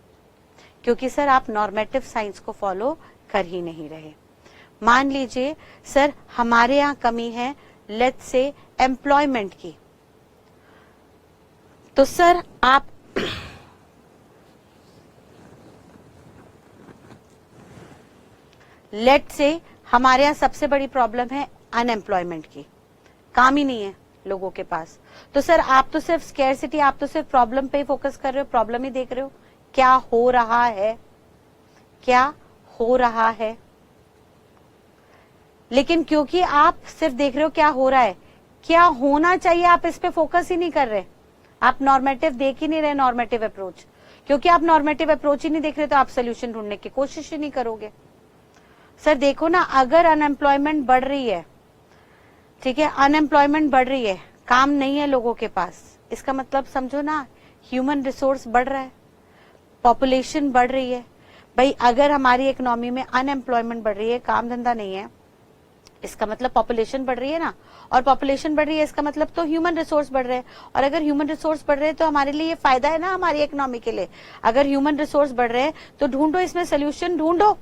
क्योंकि सर आप नॉर्मेटिव साइंस को फॉलो कर ही नहीं रहे। मान लीजिए सर हमारे यहाँ कमी है लेट्स से एम्प्लॉयमेंट की, तो सर आप लेट्स से हमारे यहाँ सबसे बड़ी प्रॉब्लम है अनएम्प्लॉयमेंट की, काम ही नहीं है लोगों के पास। तो सर आप तो सिर्फ स्केर्सिटी, आप तो सिर्फ प्रॉब्लम पे ही फोकस कर रहे हो, प्रॉब्लम ही देख रहे हो, क्या हो रहा है, क्या हो रहा है। लेकिन क्योंकि आप सिर्फ देख रहे हो क्या हो रहा है, क्या होना चाहिए आप इस पे फोकस ही नहीं कर रहे, आप नॉर्मेटिव देख ही नहीं रहे, नॉर्मेटिव अप्रोच। क्योंकि आप नॉर्मेटिव अप्रोच ही नहीं देख रहे तो आप सोल्यूशन ढूंढने की कोशिश ही नहीं करोगे। सर देखो ना, अगर अनएम्प्लॉयमेंट बढ़ रही है, ठीक है, अनएम्प्लॉयमेंट बढ़ रही है, काम नहीं है लोगों के पास, इसका मतलब समझो ना ह्यूमन रिसोर्स बढ़ रहा है, पॉपुलेशन बढ़ रही है। भाई अगर हमारी इकोनॉमी में अनएम्प्लॉयमेंट बढ़ रही है, काम धंधा नहीं है, इसका मतलब पॉपुलेशन बढ़ रही है ना, और पॉपुलेशन बढ़ रही है इसका मतलब तो ह्यूमन रिसोर्स बढ़ रहे हैं, और अगर ह्यूमन रिसोर्स बढ़ रहे हैं तो हमारे लिए ये फायदा है ना हमारी इकोनॉमी के लिए। अगर ह्यूमन रिसोर्स बढ़ रहे हैं तो ढूंढो इसमें सोल्यूशन, ढूंढो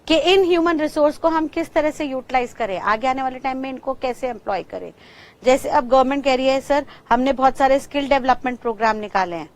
कि इन ह्यूमन रिसोर्स को हम किस तरह से यूटिलाइज करें, आगे आने वाले टाइम में इनको कैसे एम्प्लॉय करें। जैसे अब गवर्नमेंट कह रही है सर हमने बहुत सारे स्किल डेवलपमेंट प्रोग्राम निकाले हैं,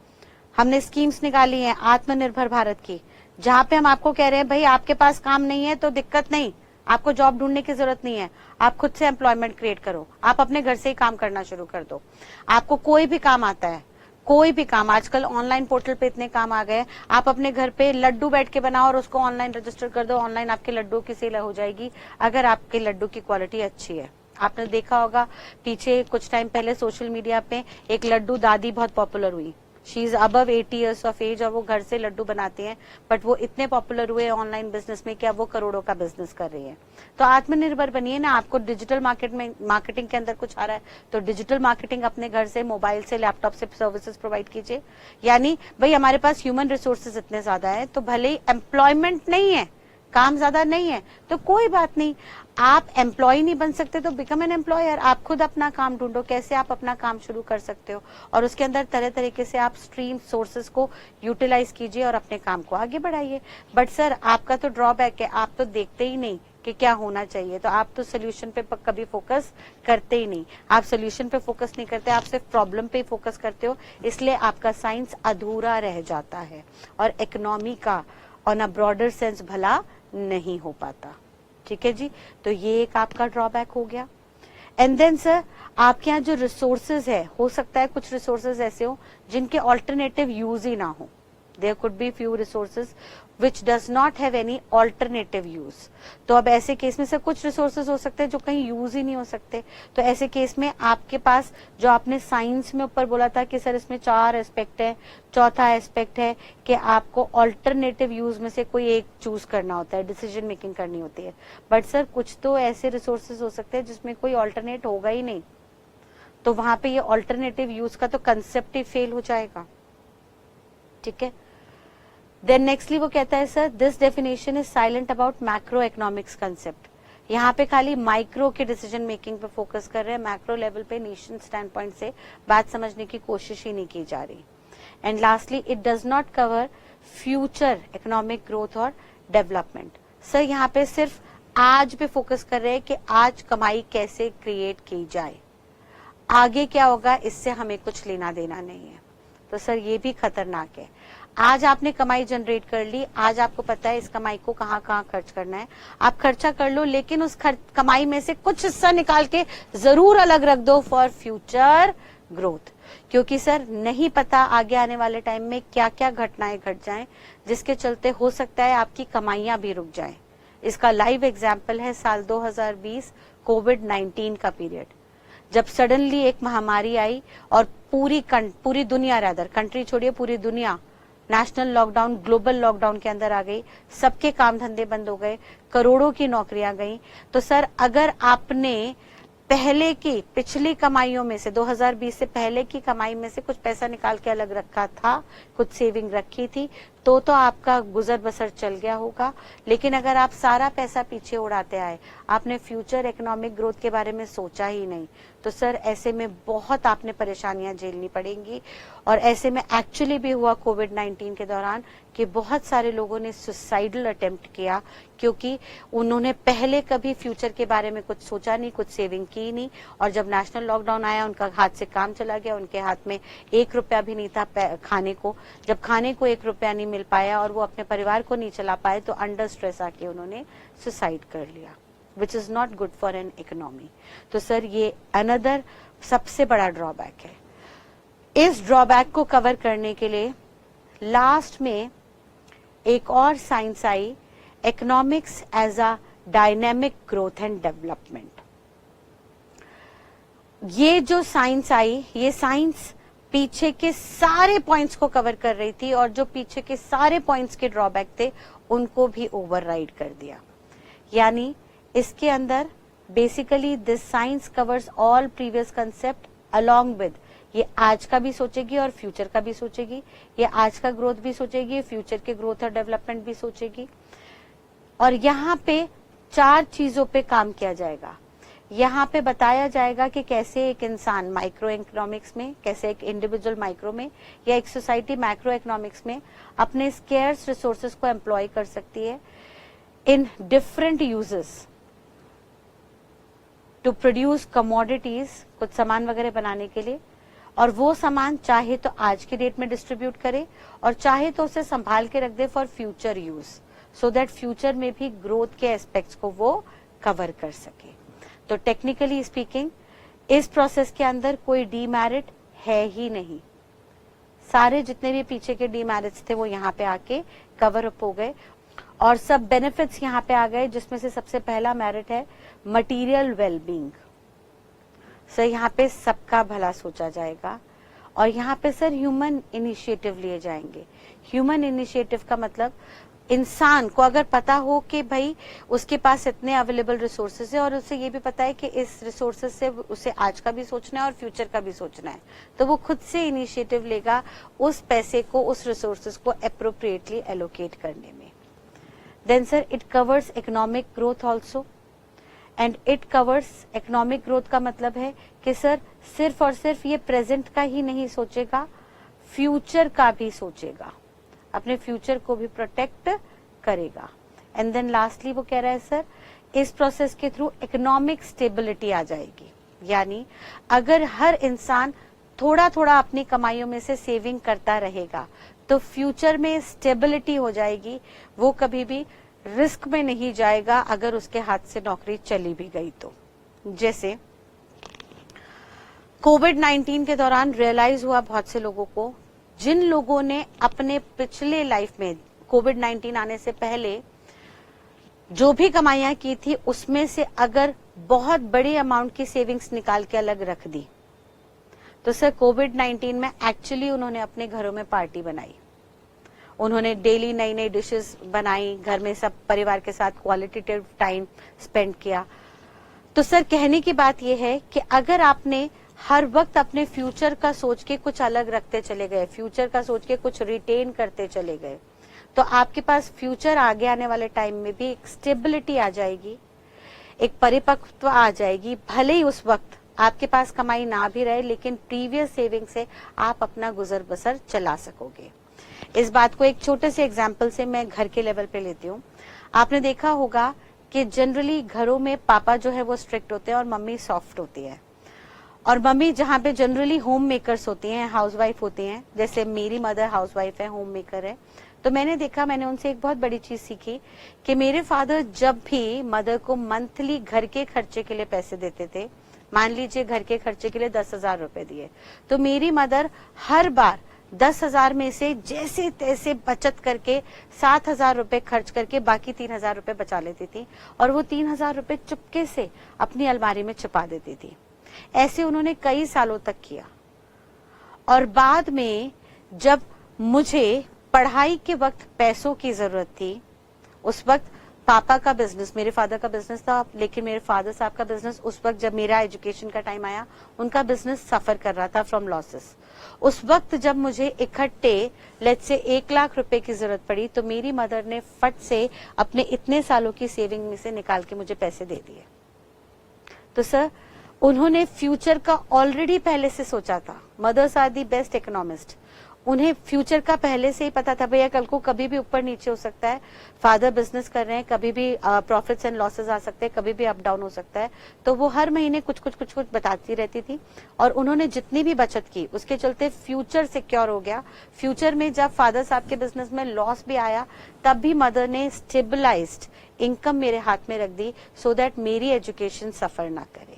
हमने स्कीम्स निकाली हैं आत्मनिर्भर भारत की, जहां पे हम आपको कह रहे हैं भाई आपके पास काम नहीं है तो दिक्कत नहीं, आपको जॉब ढूंढने की जरूरत नहीं है, आप खुद से एम्प्लॉयमेंट क्रिएट करो, आप अपने घर से ही काम करना शुरू कर दो। आपको कोई भी काम आता है, कोई भी काम, आजकल ऑनलाइन पोर्टल पे इतने काम आ गए, आप अपने घर पे लड्डू बैठ के बनाओ और उसको ऑनलाइन रजिस्टर कर दो, ऑनलाइन आपके लड्डू की सेल हो जाएगी अगर आपके लड्डू की क्वालिटी अच्छी है। आपने देखा होगा पीछे कुछ टाइम पहले सोशल मीडिया पे एक लड्डू दादी बहुत पॉपुलर हुई, she is above 80 years of age और वो घर से लड्डू बनाती हैं, बट वो इतने पॉपुलर हुए ऑनलाइन बिजनेस में कि अब वो करोड़ों का बिजनेस कर रही है। तो आत्मनिर्भर बनिए ना, आपको डिजिटल मार्केटिंग के अंदर कुछ आ रहा है तो डिजिटल मार्केटिंग अपने घर से, मोबाइल से, लैपटॉप से सर्विसेज प्रोवाइड कीजिए। यानी भाई हमारे पास ह्यूमन रिसोर्सेज इतने ज्यादा है तो भले ही एम्प्लॉयमेंट नहीं है, काम ज्यादा नहीं है तो कोई बात नहीं, आप एम्प्लॉय नहीं बन सकते तो बिकम एन एम्प्लॉयर, आप खुद अपना काम ढूंढो, कैसे आप अपना काम शुरू कर सकते हो, और उसके अंदर तरह तरीके से आप स्ट्रीम सोर्सेज को यूटिलाइज कीजिए और अपने काम को आगे बढ़ाइए। बट सर आपका तो ड्रॉबैक है, आप तो देखते ही नहीं कि क्या होना चाहिए, तो आप तो सोल्यूशन पे कभी फोकस करते ही नहीं, आप सोल्यूशन पे फोकस नहीं करते, आप सिर्फ प्रॉब्लम पे फोकस करते हो, इसलिए आपका साइंस अधूरा रह जाता है और इकोनॉमी का ऑन अ ब्रॉडर सेंस भला नहीं हो पाता। ठीक है जी, तो ये एक आपका ड्रॉबैक हो गया। एंड देन सर आपके यहाँ जो रिसोर्सेज है, हो सकता है कुछ रिसोर्सेज ऐसे हो जिनके ऑल्टरनेटिव यूज ही ना हो, there could be few resources which does not have any alternative use. तो अब ऐसे केस में से कुछ रिसोर्सेज हो सकते हैं जो कहीं यूज ही नहीं हो सकते। तो ऐसे केस में आपके पास जो आपने साइंस में ऊपर बोला था कि सर इसमें 4 एस्पेक्ट है, चौथा एस्पेक्ट है कि आपको ऑल्टरनेटिव यूज में से कोई एक चूज करना होता है, डिसीजन मेकिंग करनी होती है। बट सर कुछ तो ऐसे रिसोर्सेज हो सकते हैं जिसमें कोई ऑल्टरनेट होगा ही नहीं, तो वहां पे ये ऑल्टरनेटिव यूज का तो कंसेप्ट ही फेल हो जाएगा। ठीक है, देन नेक्स्टली वो कहता है sir this definition is silent about macro economics concept. यहाँ पे खाली माइक्रो के डिसीजन मेकिंग पे फोकस कर रहे हैं, मैक्रो लेवल पे नेशन स्टैंड पॉइंट से बात समझने की कोशिश ही नहीं की जा रही। And lastly it does not cover future economic growth और डेवलपमेंट। सर यहाँ पे सिर्फ आज पे फोकस कर रहे हैं कि आज कमाई कैसे क्रिएट की जाए, आगे क्या होगा इससे हमें कुछ लेना देना नहीं है। तो सर ये भी खतरनाक है। आज आपने कमाई जनरेट कर ली, आज आपको पता है इस कमाई को कहाँ कहाँ खर्च करना है, आप खर्चा कर लो, लेकिन उस कमाई में से कुछ हिस्सा निकाल के जरूर अलग रख दो फॉर फ्यूचर ग्रोथ, क्योंकि सर नहीं पता आगे आने वाले टाइम में क्या क्या घटनाएं घट जाएं जिसके चलते हो सकता है आपकी कमाइयां भी रुक जाएं। इसका लाइव एग्जाम्पल है साल 2020 कोविड-19 का पीरियड, जब सडनली एक महामारी आई और पूरी दुनिया, रादर कंट्री छोड़िए पूरी दुनिया नेशनल लॉकडाउन, ग्लोबल लॉकडाउन के अंदर आ गई, सबके काम धंधे बंद हो गए, करोड़ों की नौकरियां गई। तो सर अगर आपने पहले की पिछली कमाइयों में से 2020 से पहले की कमाई में से कुछ पैसा निकाल के अलग रखा था, कुछ सेविंग रखी थी, तो आपका गुजर बसर चल गया होगा। लेकिन अगर आप सारा पैसा पीछे उड़ाते आए, आपने फ्यूचर इकोनॉमिक ग्रोथ के बारे में सोचा ही नहीं, तो सर ऐसे में बहुत आपने परेशानियां झेलनी पड़ेंगी। और ऐसे में एक्चुअली भी हुआ कोविड-19 के दौरान कि बहुत सारे लोगों ने सुसाइडल अटेम्प्ट किया, क्योंकि उन्होंने पहले कभी फ्यूचर के बारे में कुछ सोचा नहीं, कुछ सेविंग की नहीं, और जब नेशनल लॉकडाउन आया उनका हाथ से काम चला गया, उनके हाथ में 1 रुपया भी नहीं था खाने को। जब खाने को 1 रुपया नहीं मिल पाया और वो अपने परिवार को नहीं चला पाए, तो अंडर स्ट्रेस आके उन्होंने सुसाइड कर लिया, which is not good for an economy. तो सर ये अनदर सबसे बड़ा ड्रॉबैक है। इस ड्रॉबैक को कवर करने के लिए लास्ट में एक और साइंस आई, economics as a dynamic growth and development. ये जो साइंस आई, ये साइंस पीछे के सारे पॉइंट्स को कवर कर रही थी, और जो पीछे के सारे पॉइंट्स के ड्रॉबैक थे उनको भी ओवरराइड कर दिया। यानी इसके अंदर basically this science covers all previous concept along with, ये आज का भी सोचेगी और फ्यूचर का भी सोचेगी, ये आज का ग्रोथ भी सोचेगी, फ्यूचर के ग्रोथ और डेवलपमेंट भी सोचेगी। और यहाँ पे 4 चीजों पे काम किया जाएगा। यहाँ पे बताया जाएगा कि कैसे एक इंसान माइक्रो इकोनॉमिक्स में, कैसे एक इंडिविजुअल माइक्रो में, या एक सोसाइटी मैक्रो इकोनॉमिक्स में अपने स्केर्स रिसोर्सेज को एम्प्लॉय कर सकती है in different uses to produce commodities, कुछ सामान वगैरह बनाने के लिए, और वो सामान चाहे तो आज के डेट में डिस्ट्रीब्यूट करे और चाहे तो उसे संभाल के रख दे for future use, so that future में भी ग्रोथ के एस्पेक्ट्स को वो कवर कर सके। तो टेक्निकली स्पीकिंग इस प्रोसेस के अंदर कोई डीमेरिट है ही नहीं। सारे जितने भी पीछे के डीमेरिट्स थे वो यहाँ पे आके कवर अप हो गए, और सब बेनिफिट्स यहाँ पे आ गए, जिसमें से सबसे पहला मेरिट है मटीरियल वेलबींग। सर यहाँ पे सबका भला सोचा जाएगा, और यहाँ पे सर ह्यूमन इनिशिएटिव लिए जाएंगे। ह्यूमन इनिशिएटिव का मतलब इंसान को अगर पता हो कि भाई उसके पास इतने अवेलेबल रिसोर्सेज है, और उसे ये भी पता है कि इस रिसोर्सेज से उसे आज का भी सोचना है और फ्यूचर का भी सोचना है, तो वो खुद से इनिशिएटिव लेगा उस पैसे को, उस रिसोर्सेज को एप्रोप्रिएटली एलोकेट करने में। Then sir it covers economic growth also, and it covers economic growth का मतलब है कि सर सिर्फ और सिर्फ ये प्रेजेंट का ही नहीं सोचेगा, फ्यूचर का भी सोचेगा, अपने फ्यूचर को भी प्रोटेक्ट करेगा। एंड देन लास्टली वो कह रहा है सर इस प्रोसेस के थ्रू इकोनॉमिक स्टेबिलिटी आ जाएगी। यानी अगर हर इंसान थोड़ा थोड़ा अपनी कमाइयों में से सेविंग करता रहेगा तो फ्यूचर में स्टेबिलिटी हो जाएगी, वो कभी भी रिस्क में नहीं जाएगा अगर उसके हाथ से नौकरी चली भी गई तो। जैसे कोविड-19 के दौरान रियलाइज हुआ बहुत से लोगों को जिन लोगों ने अपने पिछले लाइफ में कोविड-19 आने से पहले जो भी कमाइयां की थी उसमें से अगर बहुत बड़ी अमाउंट की सेविंग्स निकाल के अलग रख दी तो सर कोविड-19 में एक्चुअली उन्होंने अपने घरों में पार्टी बनाई, उन्होंने डेली नई नई डिशेस बनाई, घर में सब परिवार के साथ क्वालिटेटिव टाइम स्पेंड किया। तो सर कहने की बात यह है कि अगर आपने हर वक्त अपने फ्यूचर का सोच के कुछ अलग रखते चले गए, फ्यूचर का सोच के कुछ रिटेन करते चले गए, तो आपके पास फ्यूचर आगे आने वाले टाइम में भी एक स्टेबिलिटी आ जाएगी, एक परिपक्वता आ जाएगी। भले ही उस वक्त आपके पास कमाई ना भी रहे लेकिन प्रीवियस सेविंग से आप अपना गुजर बसर चला सकोगे। इस बात को एक छोटे से एग्जाम्पल से मैं घर के लेवल पे लेती हूँ। आपने देखा होगा कि जनरली घरों में पापा जो है वो स्ट्रिक्ट होते हैं और मम्मी सॉफ्ट होती है, और मम्मी जहाँ पे जनरली होम मेकर्स होती हैं, हाउसवाइफ होती हैं, जैसे मेरी मदर हाउसवाइफ है, होम मेकर है, तो मैंने उनसे एक बहुत बड़ी चीज सीखी कि मेरे फादर जब भी मदर को मंथली घर के खर्चे के लिए पैसे देते थे, मान लीजिए घर के खर्चे के लिए 10,000 रुपए दिए, तो मेरी मदर हर बार 10,000 में से जैसे तैसे बचत करके 7,000 रुपए खर्च करके बाकी 3,000 रुपए बचा लेती थी, और वो 3,000 रुपए चुपके से अपनी अलमारी में छुपा देती थी। ऐसे उन्होंने कई सालों तक किया, और बाद में जब मुझे पढ़ाई के वक्त पैसों की जरूरत थी, उस वक्त पापा का बिजनेस, मेरे फादर का बिजनेस था, लेकिन मेरे फादर साहब का बिजनेस उस वक्त जब मेरा एजुकेशन का टाइम आया, उनका बिजनेस सफर कर रहा था फ्रॉम लॉसेस। उस वक्त जब मुझे इकट्ठे लेट्स से 1 लाख रुपए की जरूरत पड़ी, तो मेरी मदर ने फट से अपने इतने सालों की सेविंग में से निकाल के मुझे पैसे दे दिए। तो सर उन्होंने फ्यूचर का ऑलरेडी पहले से सोचा था। Mothers are the best economist. उन्हें फ्यूचर का पहले से ही पता था, भैया कल को कभी भी ऊपर नीचे हो सकता है, फादर बिजनेस कर रहे हैं, कभी भी प्रॉफिट्स एंड लॉसेस आ सकते हैं, कभी भी अप डाउन हो सकता है। तो वो हर महीने कुछ कुछ बताती रहती थी, और उन्होंने जितनी भी बचत की उसके चलते फ्यूचर सिक्योर हो गया। फ्यूचर में जब फादर साहब के बिजनेस में लॉस भी आया, तब भी मदर ने स्टेबलाइज्ड इनकम मेरे हाथ में रख दी, सो दैट मेरी एजुकेशन सफर ना करे।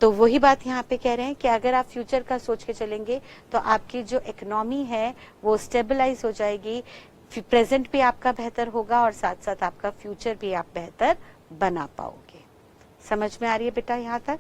तो वही बात यहाँ पे कह रहे हैं कि अगर आप फ्यूचर का सोच के चलेंगे तो आपकी जो इकोनॉमी है वो स्टेबलाइज हो जाएगी, प्रेजेंट भी आपका बेहतर होगा और साथ साथ आपका फ्यूचर भी आप बेहतर बना पाओगे। समझ में आ रही है बेटा यहाँ तक?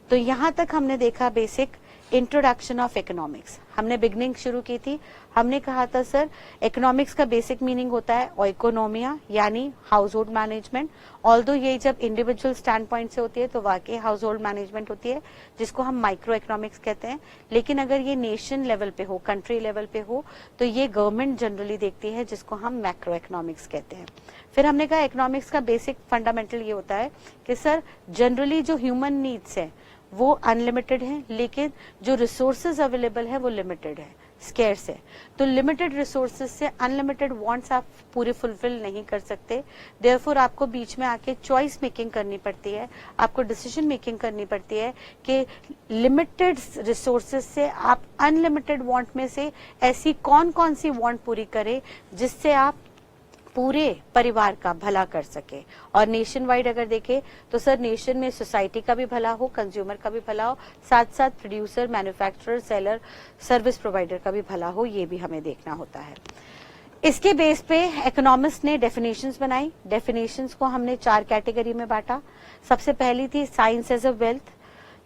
तो यहाँ तक हमने देखा बेसिक इंट्रोडक्शन ऑफ इकोनॉमिक्स। हमने बिगनिंग शुरू की थी, हमने कहा था सर इकोनॉमिक्स का बेसिक मीनिंग होता है ओइकोनोमिया, यानी हाउस होल्ड मैनेजमेंट। ऑल्दो ये जब इंडिविजुअल स्टैंड पॉइंट से होती है तो वाकई हाउस होल्ड मैनेजमेंट होती है, जिसको हम माइक्रो इकोनॉमिक्स कहते हैं। लेकिन अगर ये नेशन लेवल पे हो, कंट्री लेवल पे हो, तो ये गवर्नमेंट जनरली देखती है, जिसको हम मैक्रो इकोनॉमिक्स कहते हैं। फिर हमने कहा इकोनॉमिक्स का बेसिक फंडामेंटल ये होता है कि सर जनरली जो ह्यूमन नीड्स है वो अनलिमिटेड है, लेकिन जो रिसोर्सेज अवेलेबल है वो लिमिटेड है, स्केर्स है। तो लिमिटेड रिसोर्सेज से अनलिमिटेड वांट्स आप पूरे फुलफिल नहीं कर सकते। देयरफॉर आपको बीच में आके चॉइस मेकिंग करनी पड़ती है, आपको डिसीजन मेकिंग करनी पड़ती है कि लिमिटेड रिसोर्सेज से आप अनलिमिटेड वांट में से ऐसी कौन कौन सी वांट पूरी करें जिससे आप पूरे परिवार का भला कर सके। और नेशन वाइड अगर देखें तो सर नेशन में सोसाइटी का भी भला हो, कंज्यूमर का भी भला हो, साथ साथ producer, manufacturer, seller, service provider का भी भला हो, ये भी हमें देखना होता है। इसके बेस पे इकोनॉमिस्ट ने डेफिनेशंस बनाई। डेफिनेशंस को हमने 4 कैटेगरी में बांटा। सबसे पहली थी साइंस एज अ वेल्थ,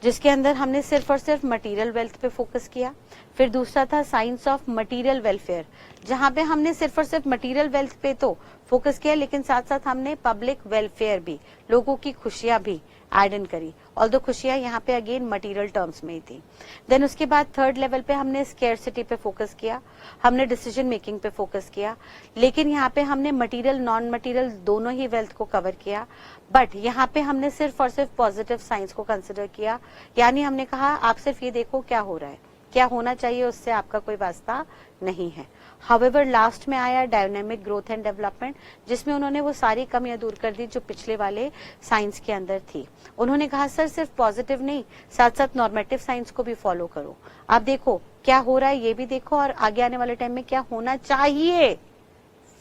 जिसके अंदर हमने सिर्फ और सिर्फ मटेरियल वेल्थ पे फोकस किया। फिर दूसरा था साइंस ऑफ मटेरियल वेलफेयर, जहां पे हमने सिर्फ और सिर्फ मटेरियल वेल्थ पे तो फोकस किया, लेकिन साथ साथ हमने पब्लिक वेलफेयर भी, लोगों की खुशियां भी ऐड इन करी, ऑल्दो खुशियां यहाँ पे अगेन मटेरियल टर्म्स में ही थी। देन उसके बाद थर्ड लेवल पे हमने स्केर्सिटी पे फोकस किया, हमने डिसीजन मेकिंग पे फोकस किया, लेकिन यहाँ पे हमने मटेरियल नॉन मटेरियल दोनों ही वेल्थ को कवर किया। बट यहाँ पे हमने सिर्फ और सिर्फ पॉजिटिव साइंस को कंसिडर किया, यानी हमने कहा आप सिर्फ ये देखो क्या हो रहा है, क्या होना चाहिए, उससे आपका कोई वास्ता नहीं है। हाउएवर लास्ट में आया डायनामिक ग्रोथ एंड डेवलपमेंट, जिसमें उन्होंने वो सारी कमियां दूर कर दी जो पिछले वाले साइंस के अंदर थी। उन्होंने कहा सर सिर्फ पॉजिटिव नहीं, साथ साथ नॉर्मेटिव साइंस को भी फॉलो करो। आप देखो क्या हो रहा है ये भी देखो, और आगे आने वाले टाइम में क्या होना चाहिए,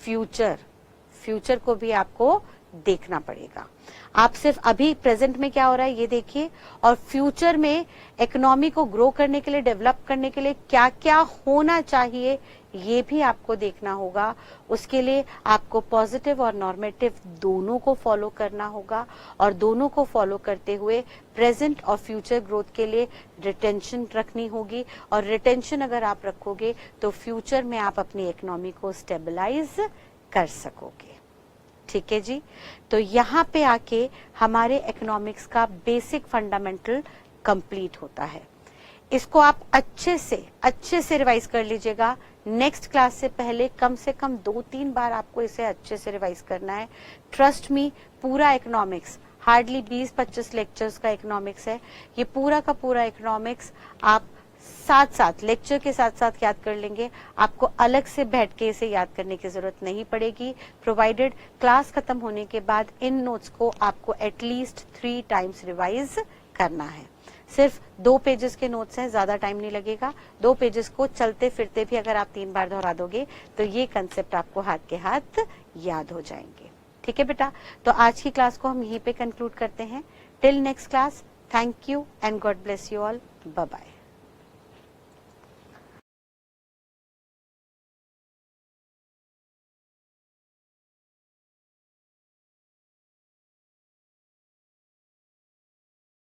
फ्यूचर को भी आपको देखना पड़ेगा। आप सिर्फ अभी प्रेजेंट में क्या हो रहा है ये देखिए, और फ्यूचर में इकोनॉमी को ग्रो करने के लिए, डेवलप करने के लिए क्या क्या होना चाहिए ये भी आपको देखना होगा। उसके लिए आपको पॉजिटिव और नॉर्मेटिव दोनों को फॉलो करना होगा, और दोनों को फॉलो करते हुए प्रेजेंट और फ्यूचर ग्रोथ के लिए रिटेंशन रखनी होगी, और रिटेंशन अगर आप रखोगे तो फ्यूचर में आप अपनी इकोनॉमी को स्टेबलाइज कर सकोगे। ठीक है जी, तो यहाँ पे आके हमारे इकोनॉमिक्स का बेसिक फंडामेंटल कंप्लीट होता है। इसको आप अच्छे से रिवाइज कर लीजिएगा। नेक्स्ट क्लास से पहले कम से कम 2-3 बार आपको इसे अच्छे से रिवाइज करना है। ट्रस्ट मी, पूरा इकोनॉमिक्स हार्डली 20-25 लेक्चर्स का इकोनॉमिक्स है। ये पूरा का पूरा इकोनॉमिक्स आप साथ साथ लेक्चर के साथ साथ याद कर लेंगे। आपको अलग से बैठ के इसे याद करने की जरूरत नहीं पड़ेगी, प्रोवाइडेड क्लास खत्म होने के बाद इन नोट्स को आपको एटलीस्ट 3 टाइम्स रिवाइज करना है। सिर्फ 2 पेजेस के नोट्स हैं, ज्यादा टाइम नहीं लगेगा। 2 पेजेस को चलते फिरते भी अगर आप 3 बार दोहरा दोगे तो ये कंसेप्ट आपको हाथ के हाथ याद हो जाएंगे। ठीक है बेटा, तो आज की क्लास को हम यहीं पे कंक्लूड करते हैं। Till next class, thank you and God bless you all, bye bye.